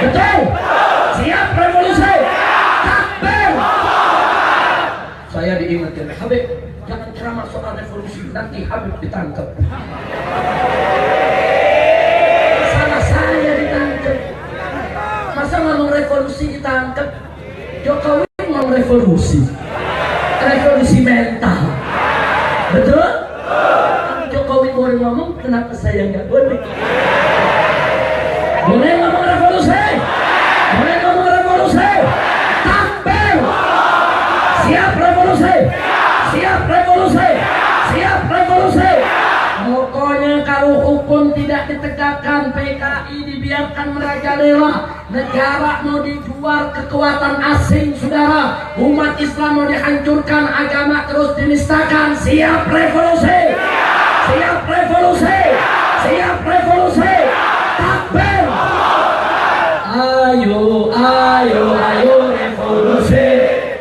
Betul? Siap revolusi? Takbir! Saya diingatkan, Habib, jangan ceramah soal revolusi, nanti Habib ditangkap. Salah saya ditangkap. Masa ngomong revolusi ditangkap? Jokowi mau revolusi, revolusi mental. Betul? Jokowi boleh ngomong, kenapa saya nggak boleh? Boleh ngomong revolusi, boleh ngomong revolusi. Takbir! Siap revolusi, siap revolusi, siap revolusi. Pokoknya kalau hukum tidak ditegakkan, PKI dibiarkan merajalela, negara mau dijual kekuatan asing, saudara, umat Islam mau dihancurkan, agama terus dinistakan. Siap revolusi, siap revolusi, siap revolusi. Takbir! Ayo, ayo, ayo revolusi,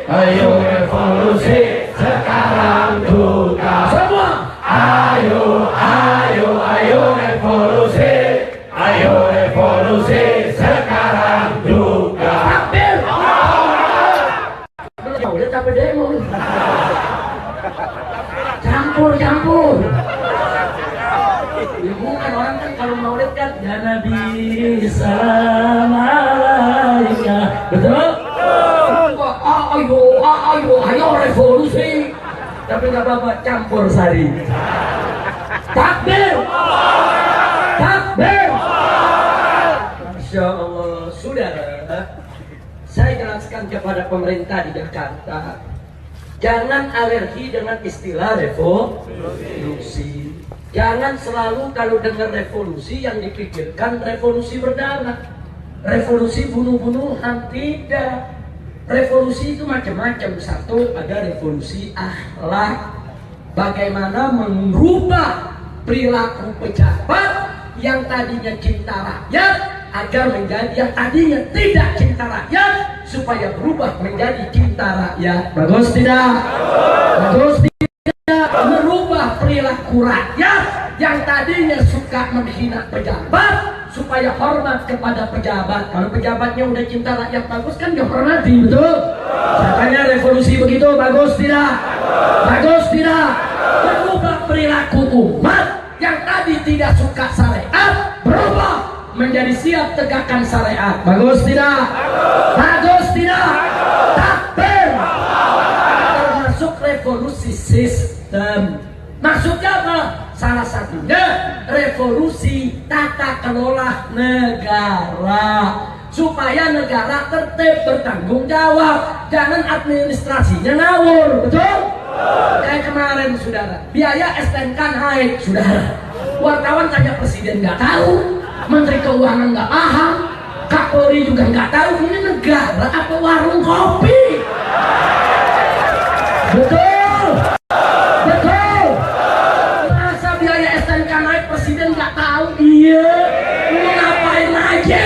ayo revolusi sekarang juga. Semua, ayo, ayo, ayo revolusi, ayo revolusi sekarang juga. Takbir! Udah capek demo. Campur. Ya bukan, orang kan kalau maulid kan ya Nabi salam alaika. Betul? Ayo revolusi. Tapi nggak apa-apa, campur sari. Takbir! Takbir! Masya Allah, saudara, saya jelaskan kepada pemerintah di Jakarta, jangan alergi dengan istilah revolusi. Jangan selalu kalau dengar revolusi yang dipikirkan revolusi berdarah, revolusi bunuh-bunuhan. Tidak. Revolusi itu macam-macam. Satu, ada revolusi akhlak, bagaimana merubah perilaku pejabat yang tadinya cinta rakyat agar menjadi yang tadinya tidak cinta rakyat, supaya berubah menjadi cinta rakyat. Bagus tidak? Bagus tidak? Merubah perilaku rakyat yang tadinya suka menghina pejabat supaya hormat kepada pejabat. Kalau pejabatnya udah cinta rakyat, bagus kan, dihormati. Betul? Katanya revolusi begitu. Bagus tidak? Bagus tidak? Merubah perilaku umat yang tadi tidak suka syariat, berubah menjadi siap tegakkan syariat. Bagus tidak? Bagus tidak? Takbir! Termasuk revolusi sistem. Maksudnya apa? Salah satunya revolusi tata kelola negara, supaya negara tertib, bertanggung jawab, jangan administrasinya ngawur. Betul? Kayak kemarin, saudara, biaya STNK naik, saudara. Wartawan tanya presiden nggak tahu, menteri keuangan nggak paham, Kapolri juga nggak tahu. Ini negara apa warung kopi? Betul? Betul? Masa biaya STNK naik presiden nggak tahu? Iya. Lu ngapain aja?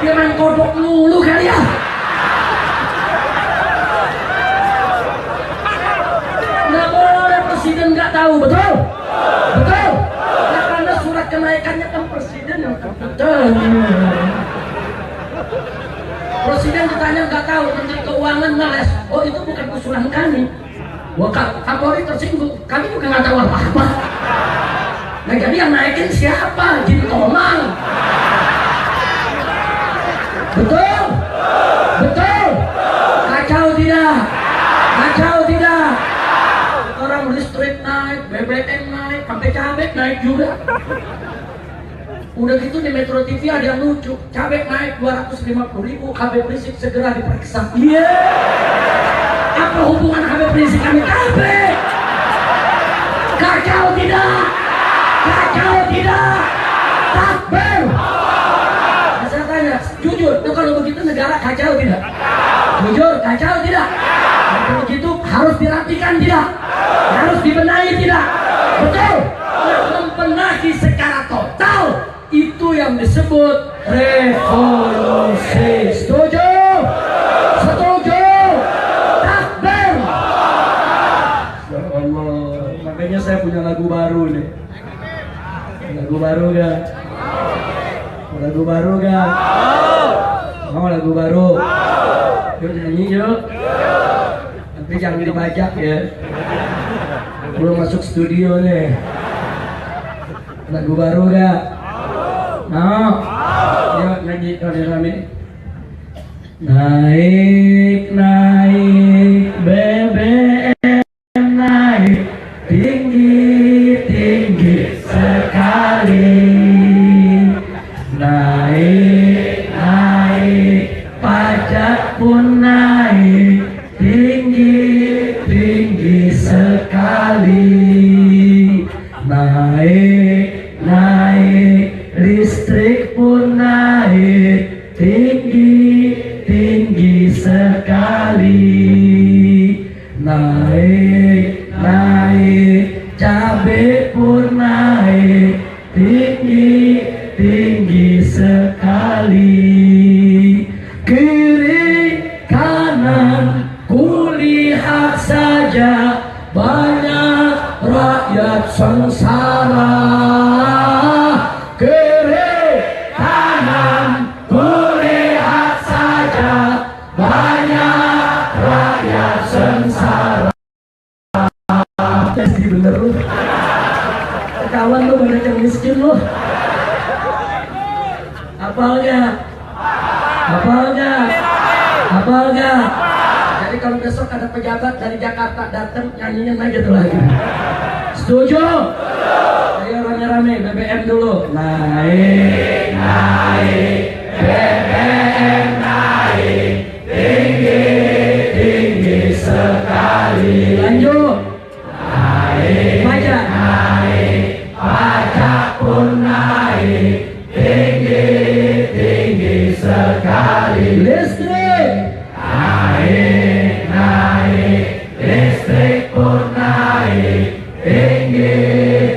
Dia main kodok mulu kali ya. Nggak boleh presiden nggak tahu. Betul? Betul? Nah, karena surat kenaikannya kan presiden yang betul. Presiden ditanya nggak tahu, menteri keuangan ngeles. Oh, itu bukan usulan kami. Wah, Kapolri tersinggung. Kami juga nggak tahu apa-apa. Nah, jadi yang naikin siapa? Jin Tomang. Betul? Betul? Kacau tidak? Kacau tidak? Orang listrik naik, BBM naik, sampai cabai naik juga. Udah gitu di Metro TV ada yang lucu, cabai naik 250.000, Habib Rizik segera diperiksa. Iya. Apa hubungan Habib Rizik kami cabai? Kacau tidak? Kacau tidak? Takbir! Saya tanya, jujur, itu kalau begitu negara kacau tidak? Jujur, kacau tidak? Kalau begitu harus dirapikan tidak? Harus dibenahi tidak? Betul? Membenahi secara total yang disebut revolusi. Setuju? Setuju? Takbir! Ya Allah, makanya saya punya lagu baru nih. Lagu baru gak? Lagu baru gak? Mau lagu baru? Yuk nyanyi yuk. Tapi jangan dibajak ya. Belum masuk studio nih. Lagu baru gak? Mau? Yuk nyanyi rame-rame. Naik, naik BBM naik tinggi, tinggi sekali. Naik, naik pajak pun naik tinggi, tinggi sekali. Naik, naik listrik pun naik tinggi, tinggi sekali. Naik, naik cabai pun naik tinggi, tinggi sekali. Kiri kanan kulihat saja banyak rakyat sengsara. Kiri kanan kulihat saja banyak rakyat sengsara. Pasti bener lu. Kawan lu banyak yang miskin lu. Apalnya? Apalnya? Apalnya? Jadi kalau besok ada pejabat dari Jakarta datang nyanyinya naik gitu lagi. Setuju? Ayo rame-rame BBM dulu. Naik, naik BBM naik tinggi, tinggi sekali. Lanjut. Naik, pajak naik, pajak pun naik tinggi, tinggi sekali. Listrik naik, naik listrik pun naik tinggi,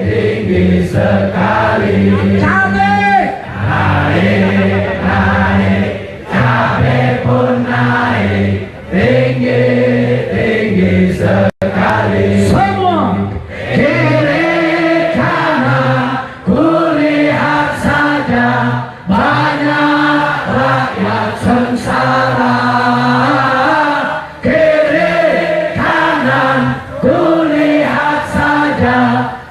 tinggi sekali. Cabai naik, naik cabai pun naik tinggi, tinggi sekali. Semua kiri kanan kulihat saja banyak rakyat sengsara. Kiri kanan kulihat saja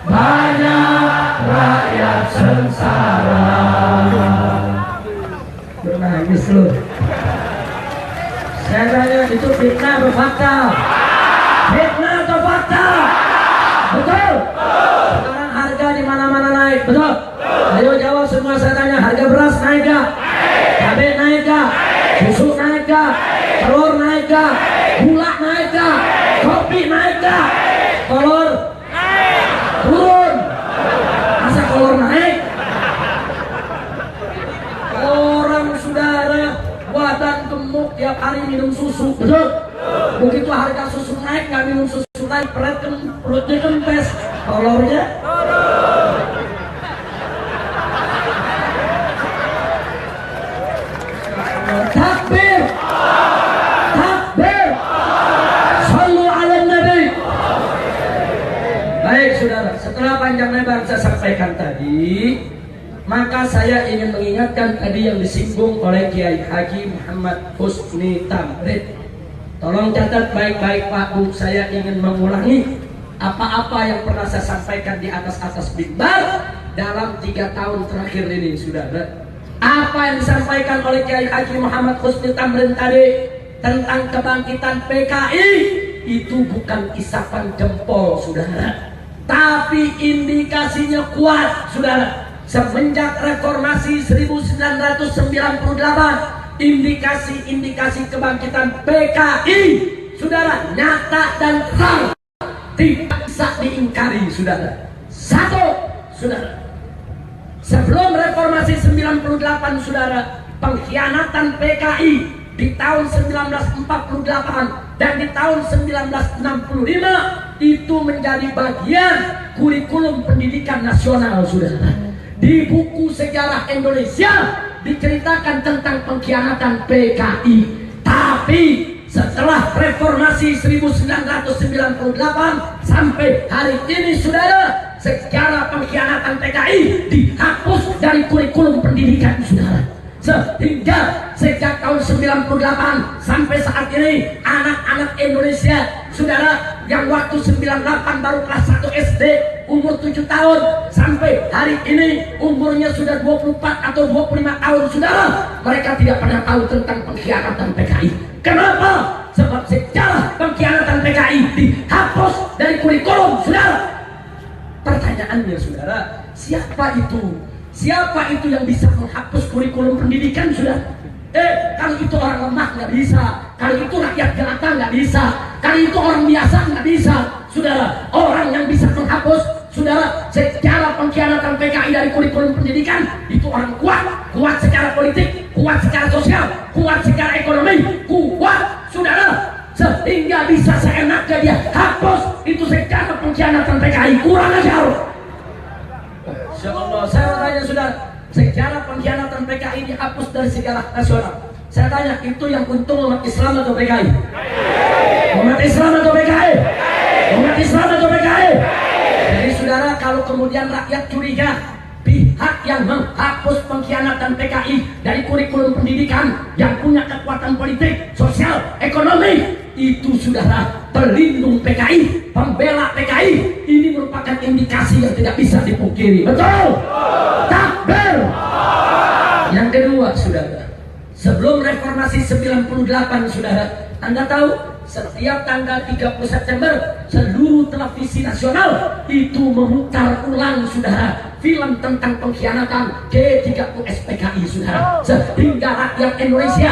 banyak rakyat sengsara. Nangis lu. Saya tanya itu fitnah atau fakta? Fitnah atau fakta? Betul? Sekarang harga di mana-mana naik, betul? Ayo jawab semua, saya tanya, harga beras naik gak? Cabai naik gak? Susu naik gak? Telur naik gak? Gula naik gak? Kopi naik gak? Telur turun. Masa telur naik? Orang saudara badan gemuk tiap hari minum susu, betul? Begitu harga susu naik, nggak minum susu naik, perutnya kempes, telurnya takbir, takbir, sallu ala nabi. Baik saudara, setelah panjang lebar saya sampaikan tadi, maka saya ingin mengingatkan tadi yang disinggung oleh Kiai Haji Muhammad Husni Tamrin. Tolong catat baik-baik Pak Bu, saya ingin mengulangi apa-apa yang pernah saya sampaikan di atas mimbar dalam 3 tahun terakhir ini, saudara. Apa yang disampaikan oleh Kiai Haji Muhammad Husni Tamrin tadi tentang kebangkitan PKI itu bukan isapan jempol, saudara, tapi indikasinya kuat, saudara. Semenjak reformasi 1998, indikasi-indikasi kebangkitan PKI, saudara, nyata dan terang, tidak bisa diingkari, saudara. Satu, saudara, sebelum reformasi 98, saudara, pengkhianatan PKI di tahun 1948 dan di tahun 1965 itu menjadi bagian kurikulum pendidikan nasional, saudara. Di buku sejarah Indonesia diceritakan tentang pengkhianatan PKI. Tapi setelah reformasi 1998 sampai hari ini saudara, sejarah pengkhianatan PKI dihapus dari kurikulum pendidikan saudara. Sehingga sejak tahun 98 sampai saat ini anak-anak Indonesia saudara yang waktu 98 baru kelas 1 SD umur 7 tahun sampai hari ini umurnya sudah 24 atau 25 tahun saudara, mereka tidak pernah tahu tentang pengkhianatan PKI. Kenapa? Sebab sejarah pengkhianatan PKI dihapus dari kurikulum saudara. Pertanyaannya saudara, siapa itu? Siapa itu yang bisa menghapus kurikulum pendidikan saudara? Kalau itu orang lemah nggak bisa, kalau itu rakyat jelata nggak bisa, kalau itu orang biasa nggak bisa saudara. Orang yang bisa menghapus saudara sejarah pengkhianatan PKI dari kurikulum pendidikan itu orang kuat, kuat secara politik, kuat secara sosial, kuat secara ekonomi, kuat saudara, sehingga bisa seenaknya dia hapus itu sejarah pengkhianatan PKI. Kurang ajar. Insya Allah, saya tanya saudara, sejarah pengkhianatan PKI dihapus dari sejarah nasional. Saya tanya, itu yang untung umat Islam atau PKI? Umat Islam atau PKI? Umat Islam atau PKI? Jadi saudara, kalau kemudian rakyat curiga pihak yang menghapus pengkhianatan PKI dari kurikulum pendidikan yang punya kekuatan politik, sosial, ekonomi, itu saudara pelindung PKI, pembela PKI, ini merupakan indikasi yang tidak bisa dipungkiri. Betul? Takbir. Yang kedua saudara, sebelum reformasi 98 saudara, Anda tahu setiap tanggal 30 September seluruh televisi nasional itu memutar ulang saudara film tentang pengkhianatan G30S PKI saudara, sehingga rakyat Indonesia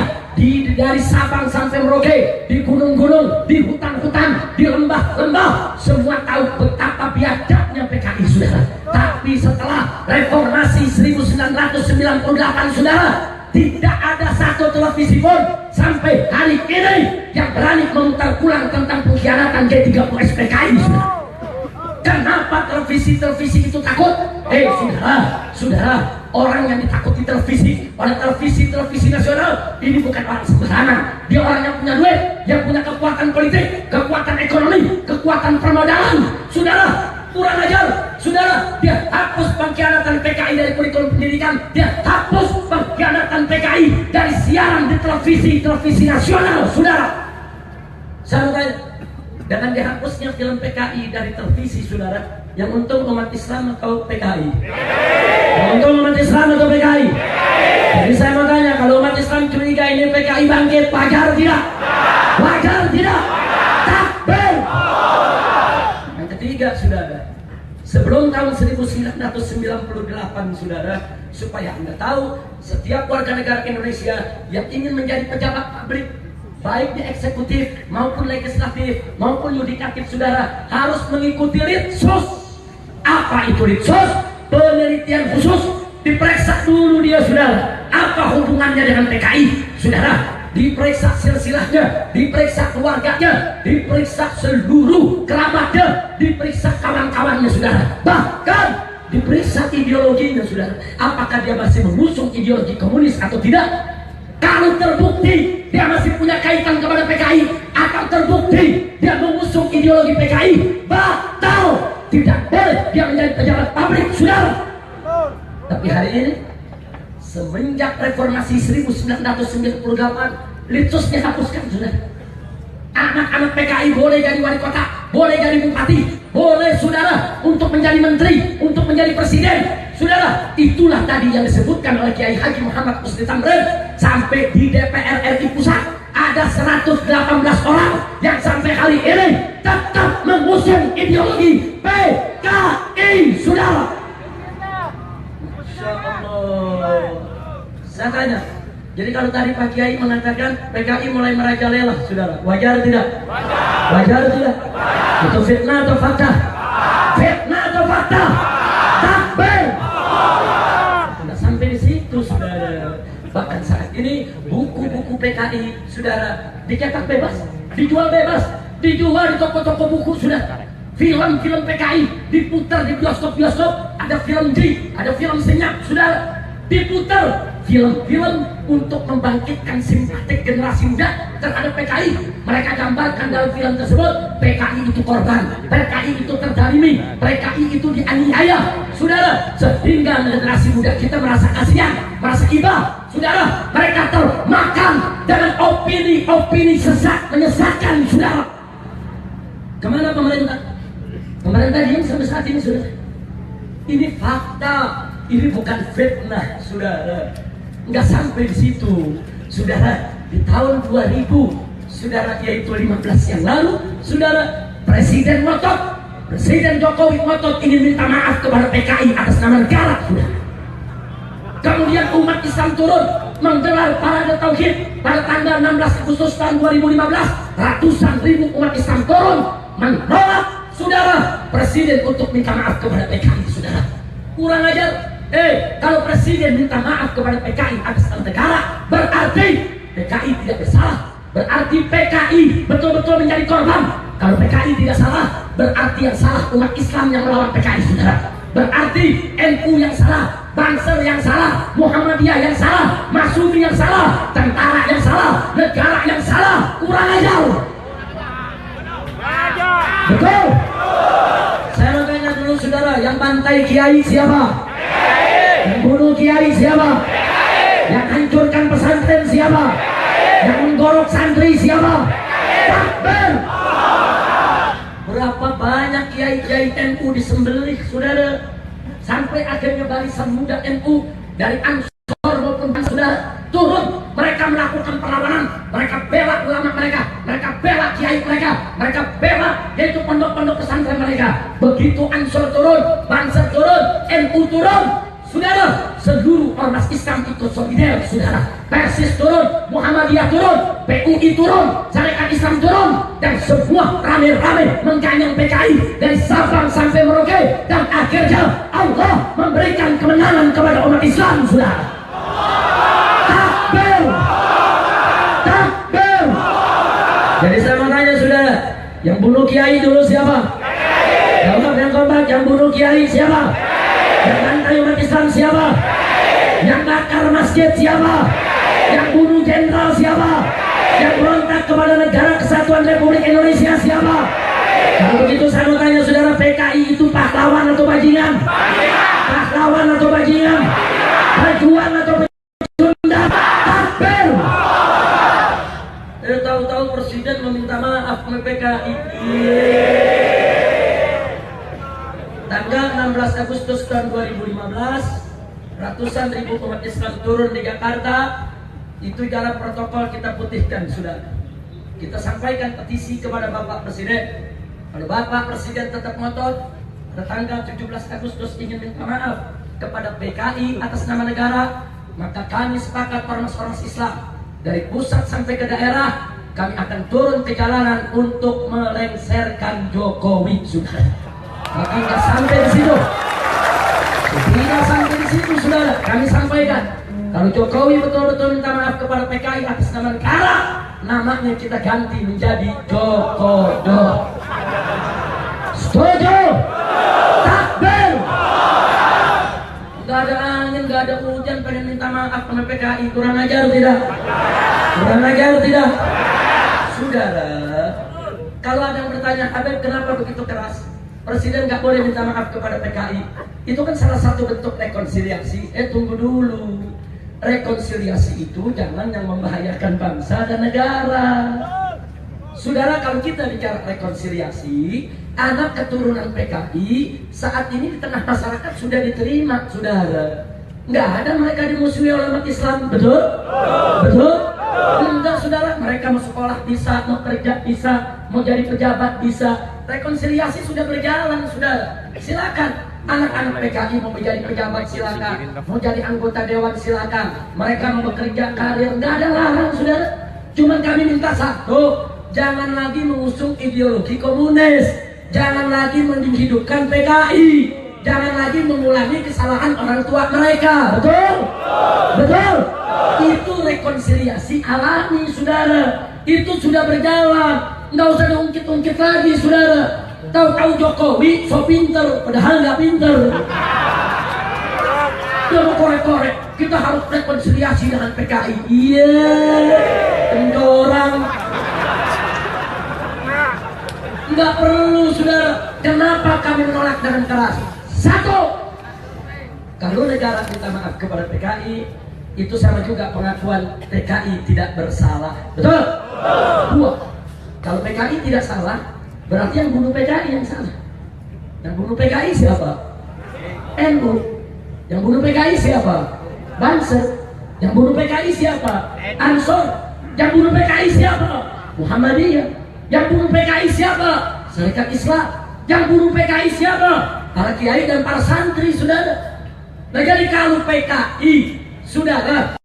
dari Sabang sampai Merauke, di gunung-gunung, di hutan-hutan, di lembah-lembah, semua tahu betapa biadabnya PKI saudara. Tapi setelah reformasi 1998 saudara, tidak ada satu televisi pun sampai hari ini yang berani memutar ulang tentang pengkhianatan G30S PKI saudara. Kenapa televisi-televisi itu takut? Saudara, orang yang ditakuti televisi oleh televisi nasional ini bukan orang sembarangan. Dia orang yang punya duit, yang punya kekuatan politik, kekuatan ekonomi, kekuatan permodalan. Saudara, kurang ajar. Saudara, dia hapus pengkhianatan PKI dari kurikulum pendidikan. Dia hapus pengkhianatan PKI dari siaran di televisi nasional. Saudara, saya tanya, dengan dihapusnya film PKI dari televisi saudara, yang untung umat Islam atau PKI? Yang untung umat Islam atau PKI? Jadi saya mau tanya, kalau umat Islam curiga ini PKI bangkit, wajar tidak? Wajar tidak? Takbir. Yang ketiga saudara, sebelum tahun 1998 saudara, supaya Anda tahu, setiap warga negara Indonesia yang ingin menjadi pejabat publik, baik di eksekutif maupun legislatif maupun yudikatif saudara, harus mengikuti litsus. Apa itu litsus? Penelitian khusus. Diperiksa dulu dia saudara, apa hubungannya dengan PKI saudara, diperiksa silsilahnya, diperiksa keluarganya, diperiksa seluruh kerabatnya, diperiksa kawan-kawannya saudara, bahkan diperiksa ideologinya saudara, apakah dia masih mengusung ideologi komunis atau tidak. Kalau terbukti dia masih punya kaitan kepada PKI, atau terbukti dia mengusung ideologi PKI, batal, tidak boleh dia menjadi pejabat publik saudara. Tapi hari ini semenjak reformasi 1998 litsus dihapuskan saudara. Anak-anak PKI boleh jadi wali kota, boleh jadi bupati, boleh saudara untuk menjadi menteri, untuk menjadi presiden saudara. Itulah tadi yang disebutkan oleh Kiai Haji Muhammad Husni Tamrin. Sampai di DPR RI pusat ada 118 orang yang sampai hari ini tetap mengusung ideologi PKI saudara. Masya Allah. Saya tanya, jadi kalau tadi Pak Kiai mengatakan PKI mulai merajalela saudara, wajar tidak? Wajar tidak? Itu fitnah atau fakta? Fitnah atau fakta? Takbir. Sudah sampai di situ saudara. Bahkan saat ini buku-buku PKI saudara dicetak bebas, dijual bebas, dijual di toko-toko buku saudara. film-film PKI diputar di bioskop-bioskop, ada film J, ada film Senyap, saudara, diputar film-film untuk membangkitkan simpatik generasi muda terhadap PKI. Mereka gambarkan dalam film tersebut PKI itu korban, PKI itu terdalimi, PKI itu dianiaya, saudara, sehingga generasi muda kita merasa kasihan, merasa iba, saudara. Mereka termakan dengan opini-opini sesat, menyesatkan, saudara. Kemana pemerintah? Pemerintah diam sampai saat ini, saudara. Ini fakta, ini bukan fitnah, saudara. Nggak sampai di situ, saudara. Di tahun 2000, saudara, yaitu 15 yang lalu, saudara, Presiden Jokowi ngotot ingin minta maaf kepada PKI atas nama negara, saudara. Kemudian umat Islam turun menggelar parade tauhid pada tanggal 16 Agustus tahun 2015. Ratusan ribu umat Islam turun menolak, saudara, Presiden untuk minta maaf kepada PKI, saudara. Kurang ajar. Kalau Presiden minta maaf kepada PKI atas nama negara, berarti PKI tidak bersalah. Berarti PKI betul-betul menjadi korban. Kalau PKI tidak salah, berarti yang salah umat Islam yang melawan PKI, saudara. Berarti NU yang salah, Banser yang salah, Muhammadiyah yang salah, Masyumi yang salah, tentara yang salah, negara yang salah. Kurang ajar. Betul. Saya mau tanya dulu, saudara, yang bantai kiai siapa? Yang bunuh kiai siapa? Yang hancurkan pesantren siapa? Yang menggorok santri siapa? Takbir. Berapa banyak kiai-kiai NU disembelih, saudara, sampai akhirnya barisan muda NU dari Ansor maupun saudara turun. Mereka melakukan perlawanan, mereka bela ulama mereka bela kiai mereka bela yaitu pondok-pondok pesantren mereka. Begitu Ansor turun, Banser turun, NU turun, saudara, seluruh ormas Islam itu solidar, saudara. Persis turun, Muhammadiyah turun, PUI turun, Sarekat Islam turun, dan semua rame-rame mengganyang PKI dari Sabang sampai Merauke, dan akhirnya Allah memberikan kemenangan kepada umat Islam, saudara. Takbir, takbir. Jadi saya mau tanya, saudara, yang bunuh kiai dulu siapa? Jawab yang kompak. Yang bunuh kiai siapa? Yang bantai umat Islam siapa? Yang bakar masjid siapa? Yang bunuh jenderal siapa? Yang berontak kepada negara kesatuan Republik Indonesia siapa? Kalau begitu saya mau tanya, saudara, PKI itu pahlawan atau bajingan? Pahlawan atau bajingan? Perjuangan atau pecundang? Takbir. Tahu-tahu Presiden meminta maaf ke PKI. Tanggal 16 Agustus tahun 2015, ratusan ribu umat Islam turun di Jakarta. Itu jalan protokol kita putihkan, saudara. Kita sampaikan petisi kepada Bapak Presiden. Kalau Bapak Presiden tetap ngotot pada tanggal 17 Agustus ingin minta maaf kepada PKI atas nama negara, maka kami sepakat ormas-ormas Islam dari pusat sampai ke daerah, kami akan turun ke jalanan untuk melengsarkan Jokowi, saudara. Maka nggak sampai di situ, tidak sampai di situ, saudara. Kami sampaikan kalau Jokowi betul-betul minta maaf kepada PKI atas nama negara, namanya kita ganti menjadi Jokodo. Setuju? Takbir. Gak ada angin, gak ada hujan, pengen minta maaf sama PKI. Kurang ajar tidak? Kurang ajar tidak? Saudara, kalau ada yang bertanya, Habib kenapa begitu keras? Presiden gak boleh minta maaf kepada PKI. Itu kan salah satu bentuk rekonsiliasi. Tunggu dulu. Rekonsiliasi itu jangan yang membahayakan bangsa dan negara. Saudara, kalau kita bicara rekonsiliasi, anak keturunan PKI saat ini di tengah masyarakat sudah diterima, saudara. Nggak ada mereka dimusuhi oleh umat Islam, betul? Betul? Enggak, saudara. Mereka mau sekolah bisa, mau kerja bisa, mau jadi pejabat bisa. Rekonsiliasi sudah berjalan, saudara. Silakan. Anak-anak PKI mau menjadi pejabat silakan, mau jadi anggota dewan silakan, mereka mau bekerja karir, nggak ada larang, saudara. Cuman kami minta satu, jangan lagi mengusung ideologi komunis, jangan lagi menghidupkan PKI, jangan lagi mengulangi kesalahan orang tua mereka, betul? Betul? Itu rekonsiliasi alami, saudara. Itu sudah berjalan, nggak usah diungkit-ungkit lagi, saudara. Tahu-tahu Jokowi so pinter, padahal nggak pinter. Dia mau korek-korek, kita harus rekonsiliasi dengan PKI. Iya, pendorang. Nggak perlu, saudara. Kenapa kami menolak dengan keras? Satu, kalau negara minta maaf kepada PKI, itu sama juga pengakuan PKI tidak bersalah. Betul? Dua, kalau PKI tidak salah, berarti yang bunuh PKI yang salah. Yang bunuh PKI siapa? NU. Yang bunuh PKI siapa? Banser. Yang bunuh PKI siapa? Ansor. Yang bunuh PKI siapa? Muhammadiyah. Yang bunuh PKI siapa? Serikat Islam. Yang bunuh PKI siapa? Para kiai dan para santri, saudara. Nah, jadi kalau PKI, saudara,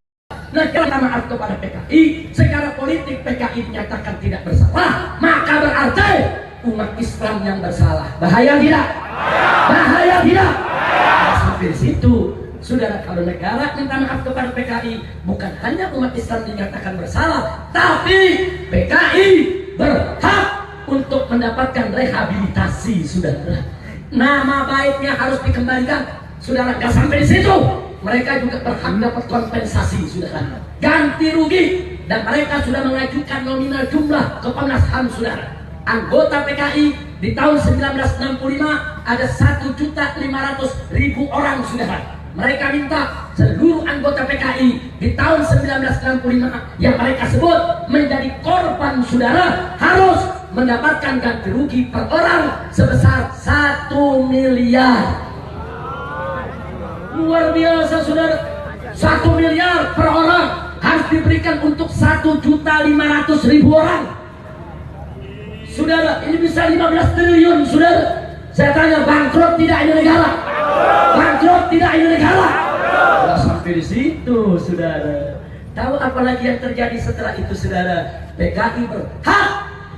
negara maaf kepada PKI, secara politik PKI dinyatakan tidak bersalah, maka berarti umat Islam yang bersalah. Bahaya tidak? Bahaya tidak? Sampai situ, saudara, kalau negara minta maaf kepada PKI, bukan hanya umat Islam dinyatakan bersalah, tapi PKI berhak untuk mendapatkan rehabilitasi, saudara. Nama baiknya harus dikembalikan, saudara. Gak sampai di situ, mereka juga berhak dapat kompensasi, saudara, ganti rugi, dan mereka sudah mengajukan nominal jumlah ke Komnas HAM, saudara. Anggota PKI di tahun 1965 ada 1.500.000 orang, saudara. Mereka minta seluruh anggota PKI di tahun 1965 yang mereka sebut menjadi korban, saudara, harus mendapatkan ganti rugi per orang sebesar 1 miliar. Luar biasa, saudara. 1 miliar per orang harus diberikan untuk 1.500.000 orang. Saudara, ini bisa 15 triliun, saudara. Saya tanya, bangkrut tidak ini negara? Bangkrut tidak ini negara? Nah, sampai di situ, saudara. Tahu apa lagi yang terjadi setelah itu, saudara? PKI berhak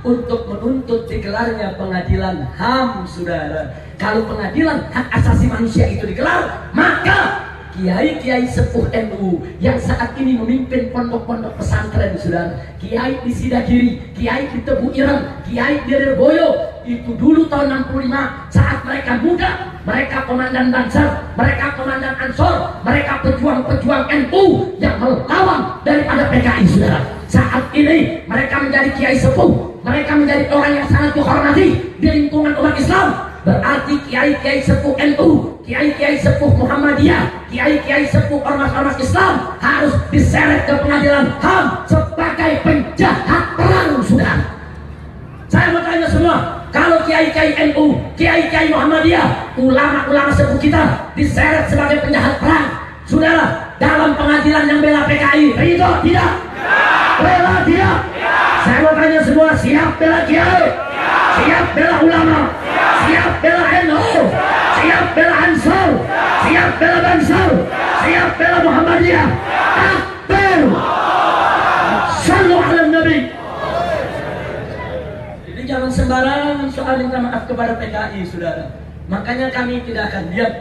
untuk menuntut digelarnya pengadilan HAM, saudara. Kalau pengadilan hak asasi manusia itu digelar, maka kiai-kiai sepuh NU yang saat ini memimpin pondok-pondok pesantren, saudara, kiai di Sidagiri, kiai di Tebu Ireng, kiai di Lirboyo, itu dulu tahun 65 saat mereka muda, mereka komandan Banser, mereka komandan Ansor, mereka pejuang-pejuang NU yang melawan daripada PKI, saudara. Saat ini mereka menjadi kiai sepuh, mereka menjadi orang yang sangat dihormati di lingkungan umat Islam. Berarti kiai-kiai sepuh NU, kiai-kiai sepuh Muhammadiyah, kiai-kiai sepuh ormas-ormas Islam harus diseret ke pengadilan HAM sebagai penjahat perang, saudara. Saya mau tanya semua, kalau kiai-kiai NU, kiai-kiai Muhammadiyah, ulama-ulama sepuh kita diseret sebagai penjahat perang, saudara, dalam pengadilan yang bela PKI, ridho tidak? Bela tidak? Saya mau tanya semua, siap bela kiai? Siap bela ulama? Siap bela NU? Siap bela Ansor? Siap bela Banser? Siap bela Muhammadiyah? Takbir! Sallu ala Nabi. Jadi jangan sembarangan soal minta maaf kepada PKI, saudara. Makanya kami tidak akan diam,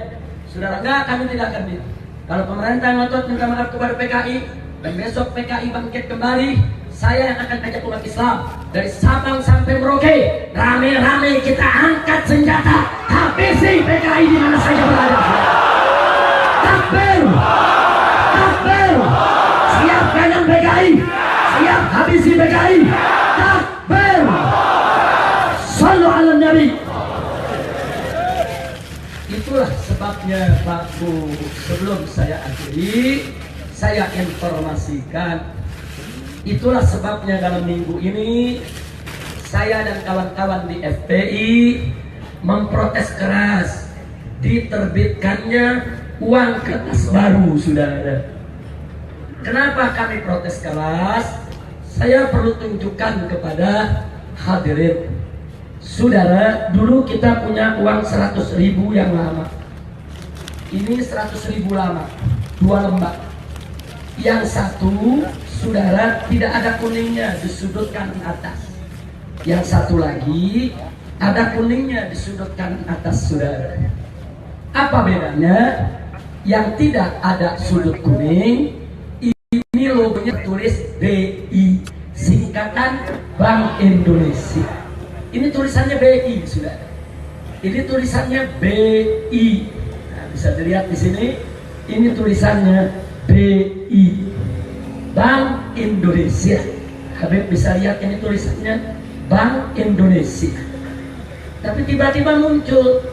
saudara. Enggak, kami tidak akan diam. Kalau pemerintah ngotot minta maaf kepada PKI dan besok PKI bangkit kembali, saya yang akan ajak umat Islam dari Sabang sampai Merauke, rame-rame kita angkat senjata, habisi PKI di mana saja berada. Takbir, takbir, siap ganyang PKI, siap habisi PKI. Takbir, sallu ala Nabi. Itulah sebabnya, Pak Bu, sebelum saya akhiri, saya informasikan. Itulah sebabnya dalam minggu ini saya dan kawan-kawan di FPI memprotes keras diterbitkannya uang kertas baru, saudara. Kenapa kami protes keras? Saya perlu tunjukkan kepada hadirin, saudara. Dulu kita punya uang 100.000 yang lama. Ini 100.000 lama, 2 lembar. Yang satu, saudara, tidak ada kuningnya di sudut kanan atas. Yang satu lagi ada kuningnya di sudut kanan atas, saudara. Apa bedanya? Yang tidak ada sudut kuning, ini logonya tulis BI, singkatan Bank Indonesia. Ini tulisannya BI, saudara. Ini tulisannya BI. Nah, bisa dilihat di sini. Ini tulisannya BI, Bank Indonesia. Habib bisa lihat ini tulisannya Bank Indonesia. Tapi tiba-tiba muncul,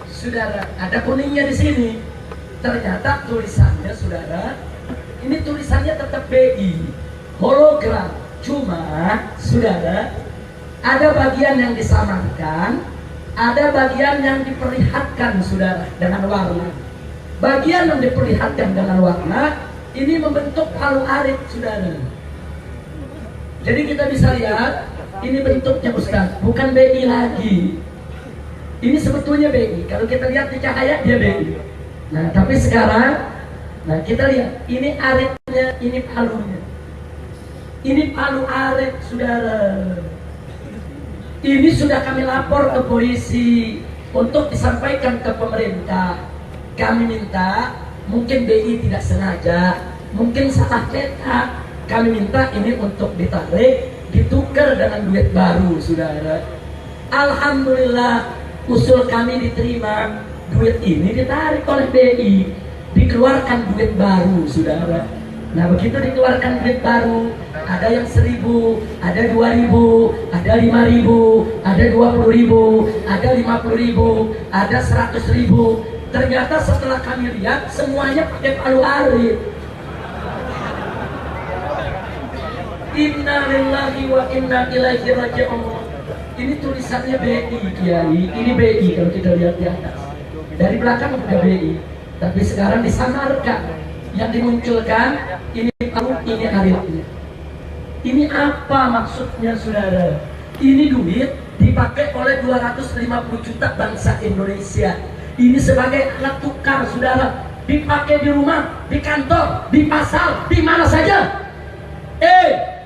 saudara, ada kuningnya di sini. Ternyata tulisannya, saudara, ini tulisannya tetap BI, hologram. Cuma, saudara, ada bagian yang disamarkan, ada bagian yang diperlihatkan, saudara, dengan warna. Bagian yang diperlihatkan dengan warna ini membentuk palu arit, saudara. Jadi kita bisa lihat ini bentuknya, Ustaz, bukan BI lagi. Ini sebetulnya BI. Kalau kita lihat di cahaya dia BI. Nah, tapi sekarang, nah kita lihat ini aritnya, ini palunya. Ini palu arit, saudara. Ini sudah kami lapor ke polisi untuk disampaikan ke pemerintah. Kami minta, mungkin BI tidak sengaja, mungkin salah cetak. Kami minta ini untuk ditarik, ditukar dengan duit baru, saudara. Alhamdulillah, usul kami diterima. Duit ini ditarik oleh BI, dikeluarkan duit baru, saudara. Nah, begitu dikeluarkan duit baru, ada yang 1.000, ada 2.000, ada 5.000, ada 20.000, ada 50.000, ada 100.000. Ternyata setelah kami lihat semuanya pakai palu arit. Inna lillahi wa inna ilaihi raji'un. Ini tulisannya BI, Kiai. Ini BI kalau kita lihat di atas. Dari belakang udah BI, tapi sekarang disamarkan. Yang dimunculkan ini palu, ini aritnya. Ini apa maksudnya, saudara? Ini duit dipakai oleh 250 juta bangsa Indonesia. Ini sebagai alat tukar, saudara. Dipakai di rumah, di kantor, di pasar, di mana saja.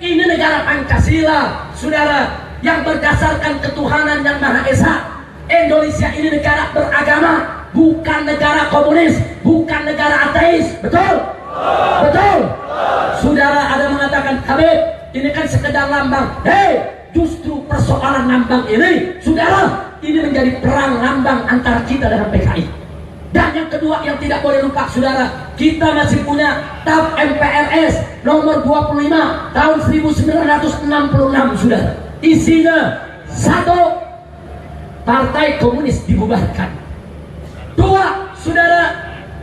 Ini negara Pancasila, saudara, yang berdasarkan ketuhanan yang Maha Esa. Indonesia ini negara beragama, bukan negara komunis, bukan negara ateis. Betul? Betul? Saudara ada mengatakan, Habib, ini kan sekedar lambang. Justru persoalan lambang ini, saudara, ini menjadi perang lambang antara kita dengan PKI. Dan yang kedua yang tidak boleh lupa, saudara, kita masih punya TAP MPRS nomor 25 tahun 1966, saudara. Isinya satu, Partai Komunis dibubarkan. Dua, saudara,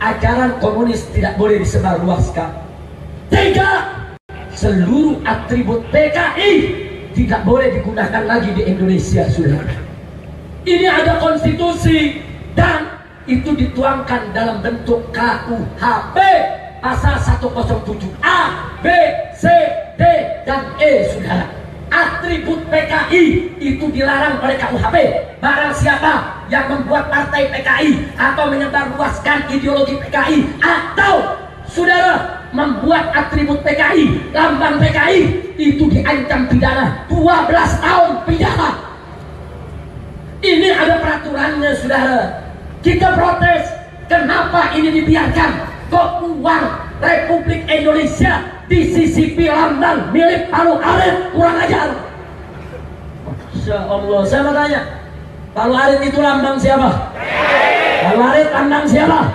ajaran komunis tidak boleh disebarluaskan. Tiga, seluruh atribut PKI tidak boleh digunakan lagi di Indonesia, saudara. Ini ada konstitusi dan itu dituangkan dalam bentuk KUHP pasal 107A, B, C, D, dan E, saudara. Atribut PKI itu dilarang oleh KUHP. Barang siapa yang membuat partai PKI atau menyebarluaskan ideologi PKI atau, saudara, membuat atribut PKI, lambang PKI, itu diancam pidana 12 tahun penjara. Ini ada peraturannya, saudara. Kita protes, kenapa ini dibiarkan? Kok uang Republik Indonesia disisipi lambang milik palu arit? Kurang ajar. Masya Allah, saya mau tanya, palu arit itu lambang siapa? Palu arit lambang siapa?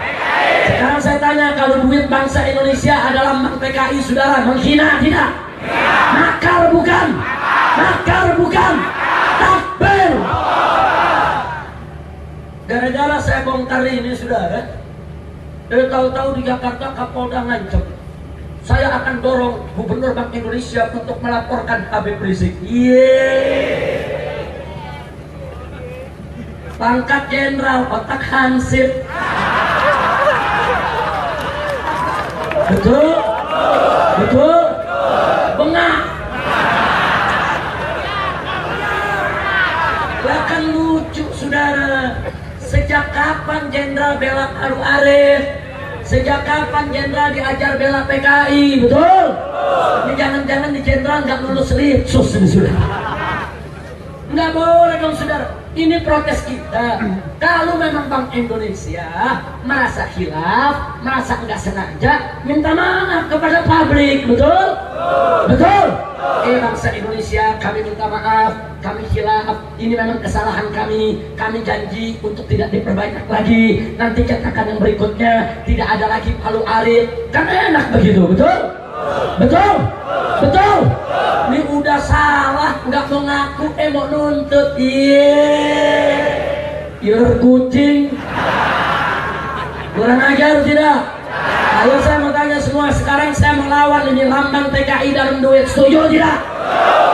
Sekarang saya tanya, kalau duit bangsa Indonesia ada lambang PKI, saudara, menghina tidak? Makar bukan? Makar bukan? Takbir! Gara-gara saya bongkar ini, saudara, tahu-tahu di Jakarta Kapolda ngancam, saya akan dorong Gubernur Bank Indonesia untuk melaporkan Habib Rizik. Pangkat jenderal, otak hansip. Betul? Betul? Bengak. Bahkan lucu, saudara. Sejak kapan jenderal bela palu arit? Sejak kapan jenderal diajar bela PKI? Betul? Ini jangan-jangan di jenderal nggak lulus litsus ini, saudara. Nggak boleh dong, saudara. Ini protes kita. Kalau memang Bank Indonesia merasa khilaf, merasa nggak sengaja, minta maaf kepada publik. Betul? Betul? Bangsa Indonesia, kami minta maaf, kami khilaf. ini memang kesalahan kami janji untuk tidak diperbaiki lagi. Nanti cetakan yang berikutnya tidak ada lagi palu arit, kan enak begitu, betul? Betul? Betul? Ini udah salah, nggak mau ngaku, mau nuntut. Iya kucing. Kurang ajar tidak? Ayo saya mau tanya semua, sekarang saya melawan ini lambang TKI dalam duit, setuju tidak?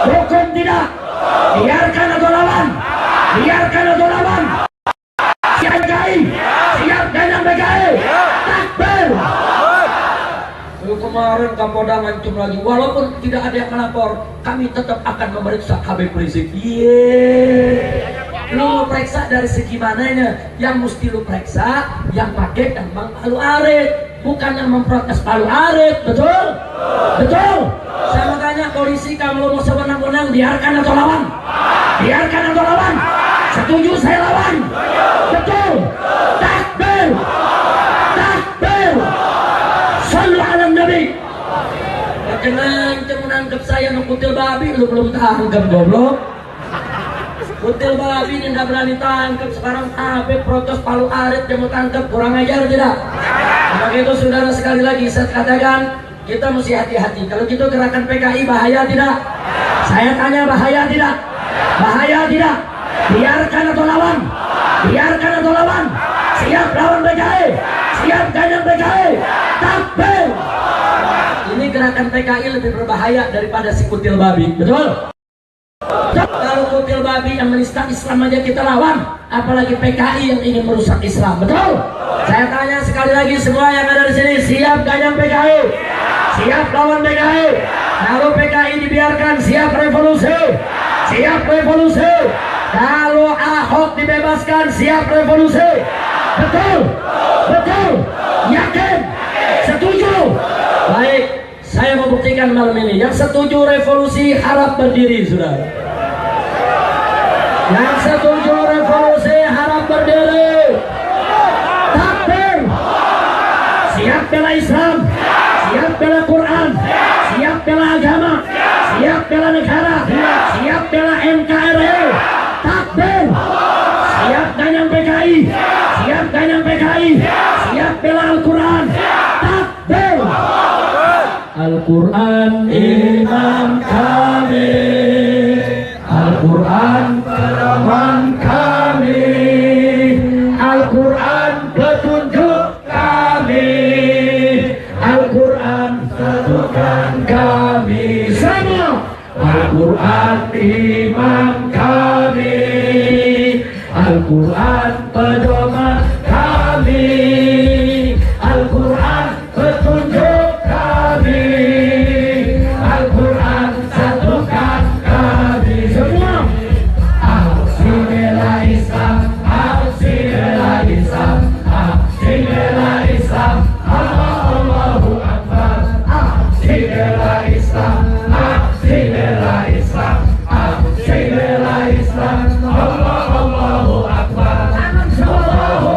Hukum tidak? Biarkan atau lawan? Biarkan atau lawan? Siap PKI? Siap dengan PKI? Takbir! Kemarin Kapolda ngancam lagi, walaupun tidak ada yang melapor, kami tetap akan memeriksa Habib Rizik. Lu mau periksa dari segi mananya? Yang mesti lu periksa yang pakai tambang palu arit, bukan yang memprotes palu arit, betul? Betul? Saya mau tanya polisi, kalau mau sewenang-wenang, biarkan atau lawan? Biarkan atau lawan? Setuju saya lawan? Betul? Takbir! Takbir! Sallu ala Nabi. Kenceng menangkap saya nukutil babi, lu belum tangkap goblok. Kutil babi ini nggak berani tangkap, sekarang Habib protes palu arit dia mau tangkap, kurang ajar tidak? Maka itu saudara, sekali lagi saya katakan kita mesti hati-hati. Kalau gitu gerakan PKI bahaya tidak? Saya tanya bahaya tidak? Bahaya tidak? Biarkan atau lawan? Biarkan atau lawan? Siap lawan PKI? Siap ganjang PKI? Takbir! Ini gerakan PKI lebih berbahaya daripada si kutil babi, betul? Kalau kutil babi yang menista Islam aja kita lawan, apalagi PKI yang ingin merusak Islam, betul? Saya tanya sekali lagi semua yang ada di sini, siap ganjang PKI? Siap lawan PKI? Kalau PKI dibiarkan, siap revolusi? Siap revolusi? Kalau Ahok dibebaskan, siap revolusi? Betul? Betul? Yakin? Setuju? Baik, saya mau buktikan malam ini. Yang setuju revolusi harap berdiri, saudara. Yang setuju revolusi harap berdiri. Takbir! Siap bela Islam, siap bela Quran, siap bela agama, siap bela negara, siap bela NKRI. Takbir! Siap ganjang PKI, siap ganjang PKI, siap bela Al-Quran. Takbir! Al-Quran imam kami, Al-Quran pedoman kami, Al-Quran petunjuk kami, Al-Quran satukan kami semua. Al-Quran imam kami, Al-Quran pedoman kami, Al-Quran petunjuk kami, Al-Quran satukan kami semua. Aksi bela Islam, aksi bela Islam, aksi bela Islam, Allahu Akbar. Aksi bela Islam, aksi bela Islam, aksi bela Islam, Allahu Akbar. Allahu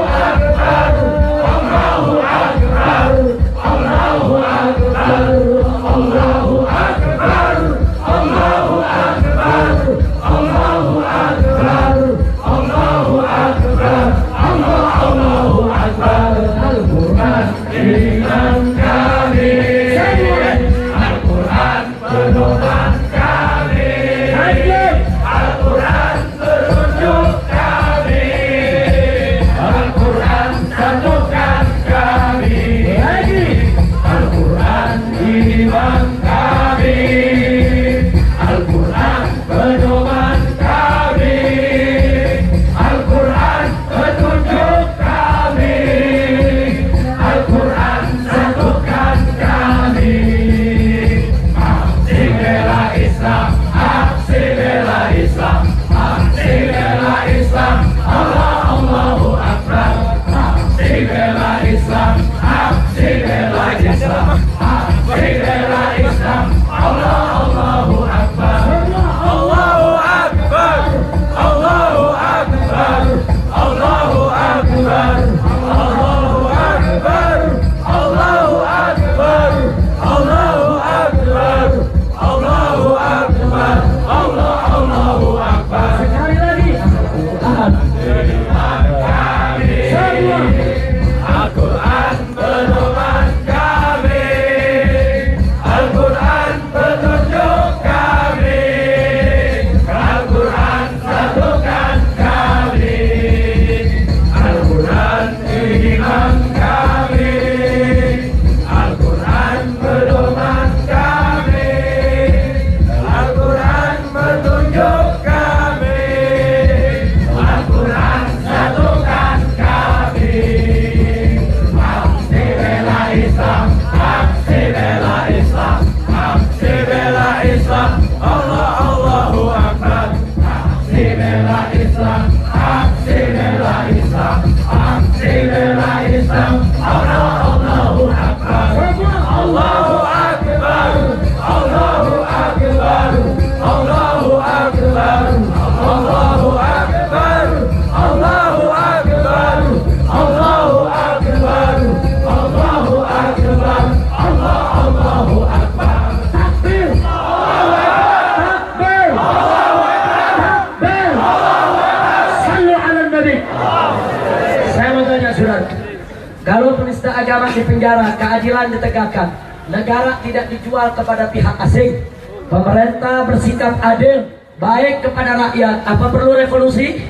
di penjara, keadilan ditegakkan. Negara tidak dijual kepada pihak asing. Pemerintah bersikap adil, baik kepada rakyat. Apa perlu revolusi?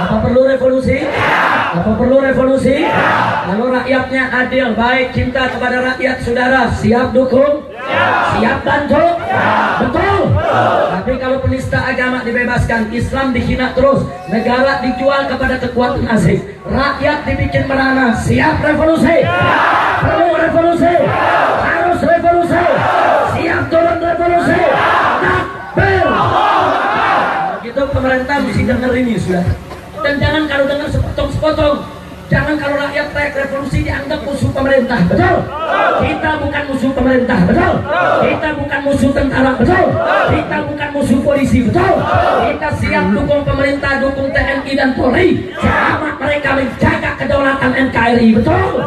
Apa perlu revolusi? Apa perlu revolusi? Kalau rakyatnya adil, baik, cinta kepada rakyat, saudara siap dukung? Siap bantu? Betul. Tapi kalau penista agama dibebaskan, Islam dihina terus, negara dijual kepada kekuatan asing, rakyat dibikin merana, siap revolusi? Perlu revolusi? Harus revolusi? Siap turun revolusi? Takbir! Begitu pemerintah mesti dengar ini, sudah. Dan jangan kalau dengar sepotong-sepotong. Jangan kalau rakyat teriak revolusi dianggap musuh pemerintah. Betul? Kita bukan musuh pemerintah. Betul? Kita bukan musuh tentara. Betul? Kita bukan musuh polisi. Betul? Kita siap dukung pemerintah, dukung TNI dan Polri selama mereka menjaga kedaulatan NKRI. Betul?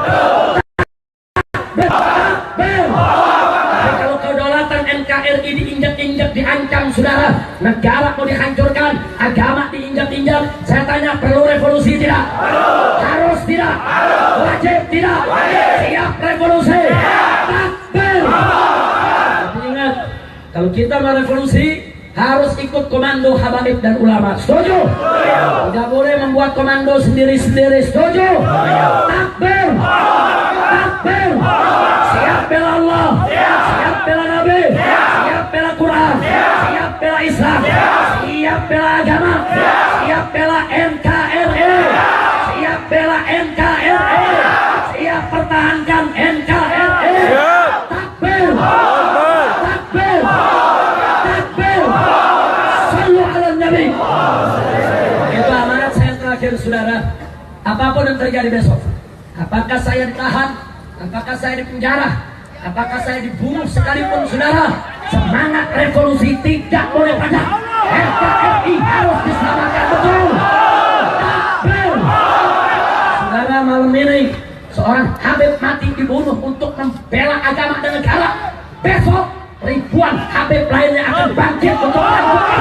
Betul. Tapi kalau kedaulatan NKRI diinjak-injak, diancam, saudara, negara mau dihancurkan, agama diinjak-injak, saya tanya, perlu revolusi tidak? Harus tidak? Wajib tidak? Siap revolusi? Takbir! Tapi ingat, kalau kita mau revolusi, harus ikut komando habaib dan ulama. Setuju? Tidak boleh membuat komando sendiri-sendiri. Setuju? Takbir! Takbir! Siap bela Allah, siap bela Nabi, siap bela Quran, siap bela Islam, siap bela agama, siap bela NKRI, siap bela NKRI, siap pertahankan NKRI. Takbir! Takbir! Takbir! Sallu ala Nabi. Itu amanat saya terakhir, saudara. Apapun yang terjadi besok, apakah saya ditahan, apakah saya dipenjara, apakah saya dibunuh sekalipun, saudara, semangat revolusi tidak boleh padam. NKRI harus diselamatkan. Betul? Takbir! Saudara, malam ini seorang Habib mati dibunuh untuk membela agama dan negara. Besok ribuan Habib lainnya akan bangkit untuk melanjutkan.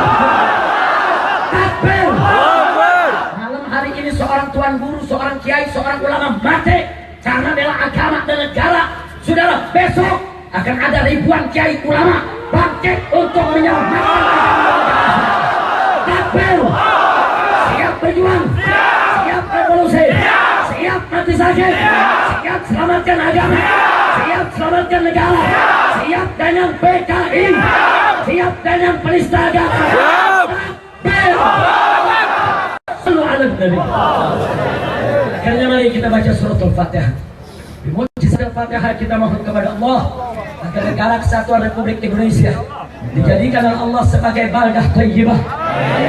Takbir! Malam hari ini seorang tuan guru, seorang kiai, seorang ulama mati karena bela agama dan negara. Saudara, besok akan ada ribuan kiai ulama bangkit untuk menyelamatkan agama. Takbir! Siap berjuang, siap revolusi, siap mati sakit, siap selamatkan agama, siap selamatkan negara, siap dengan PKI, siap dengan penista agama. Takbir! Sallu ala Nabi. Akhirnya mari kita baca surat Al-Fatihah. Di mujizat Al-Fatihah kita mohon kepada Allah agar negara kesatuan Republik Indonesia dijadikan oleh Allah sebagai baldah thayyibah,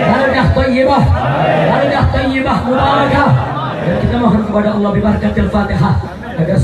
baldah thayyibah, baldah thayyibah mubarakah. Dan kita mohon kepada Allah bi barakatil Fatihah agar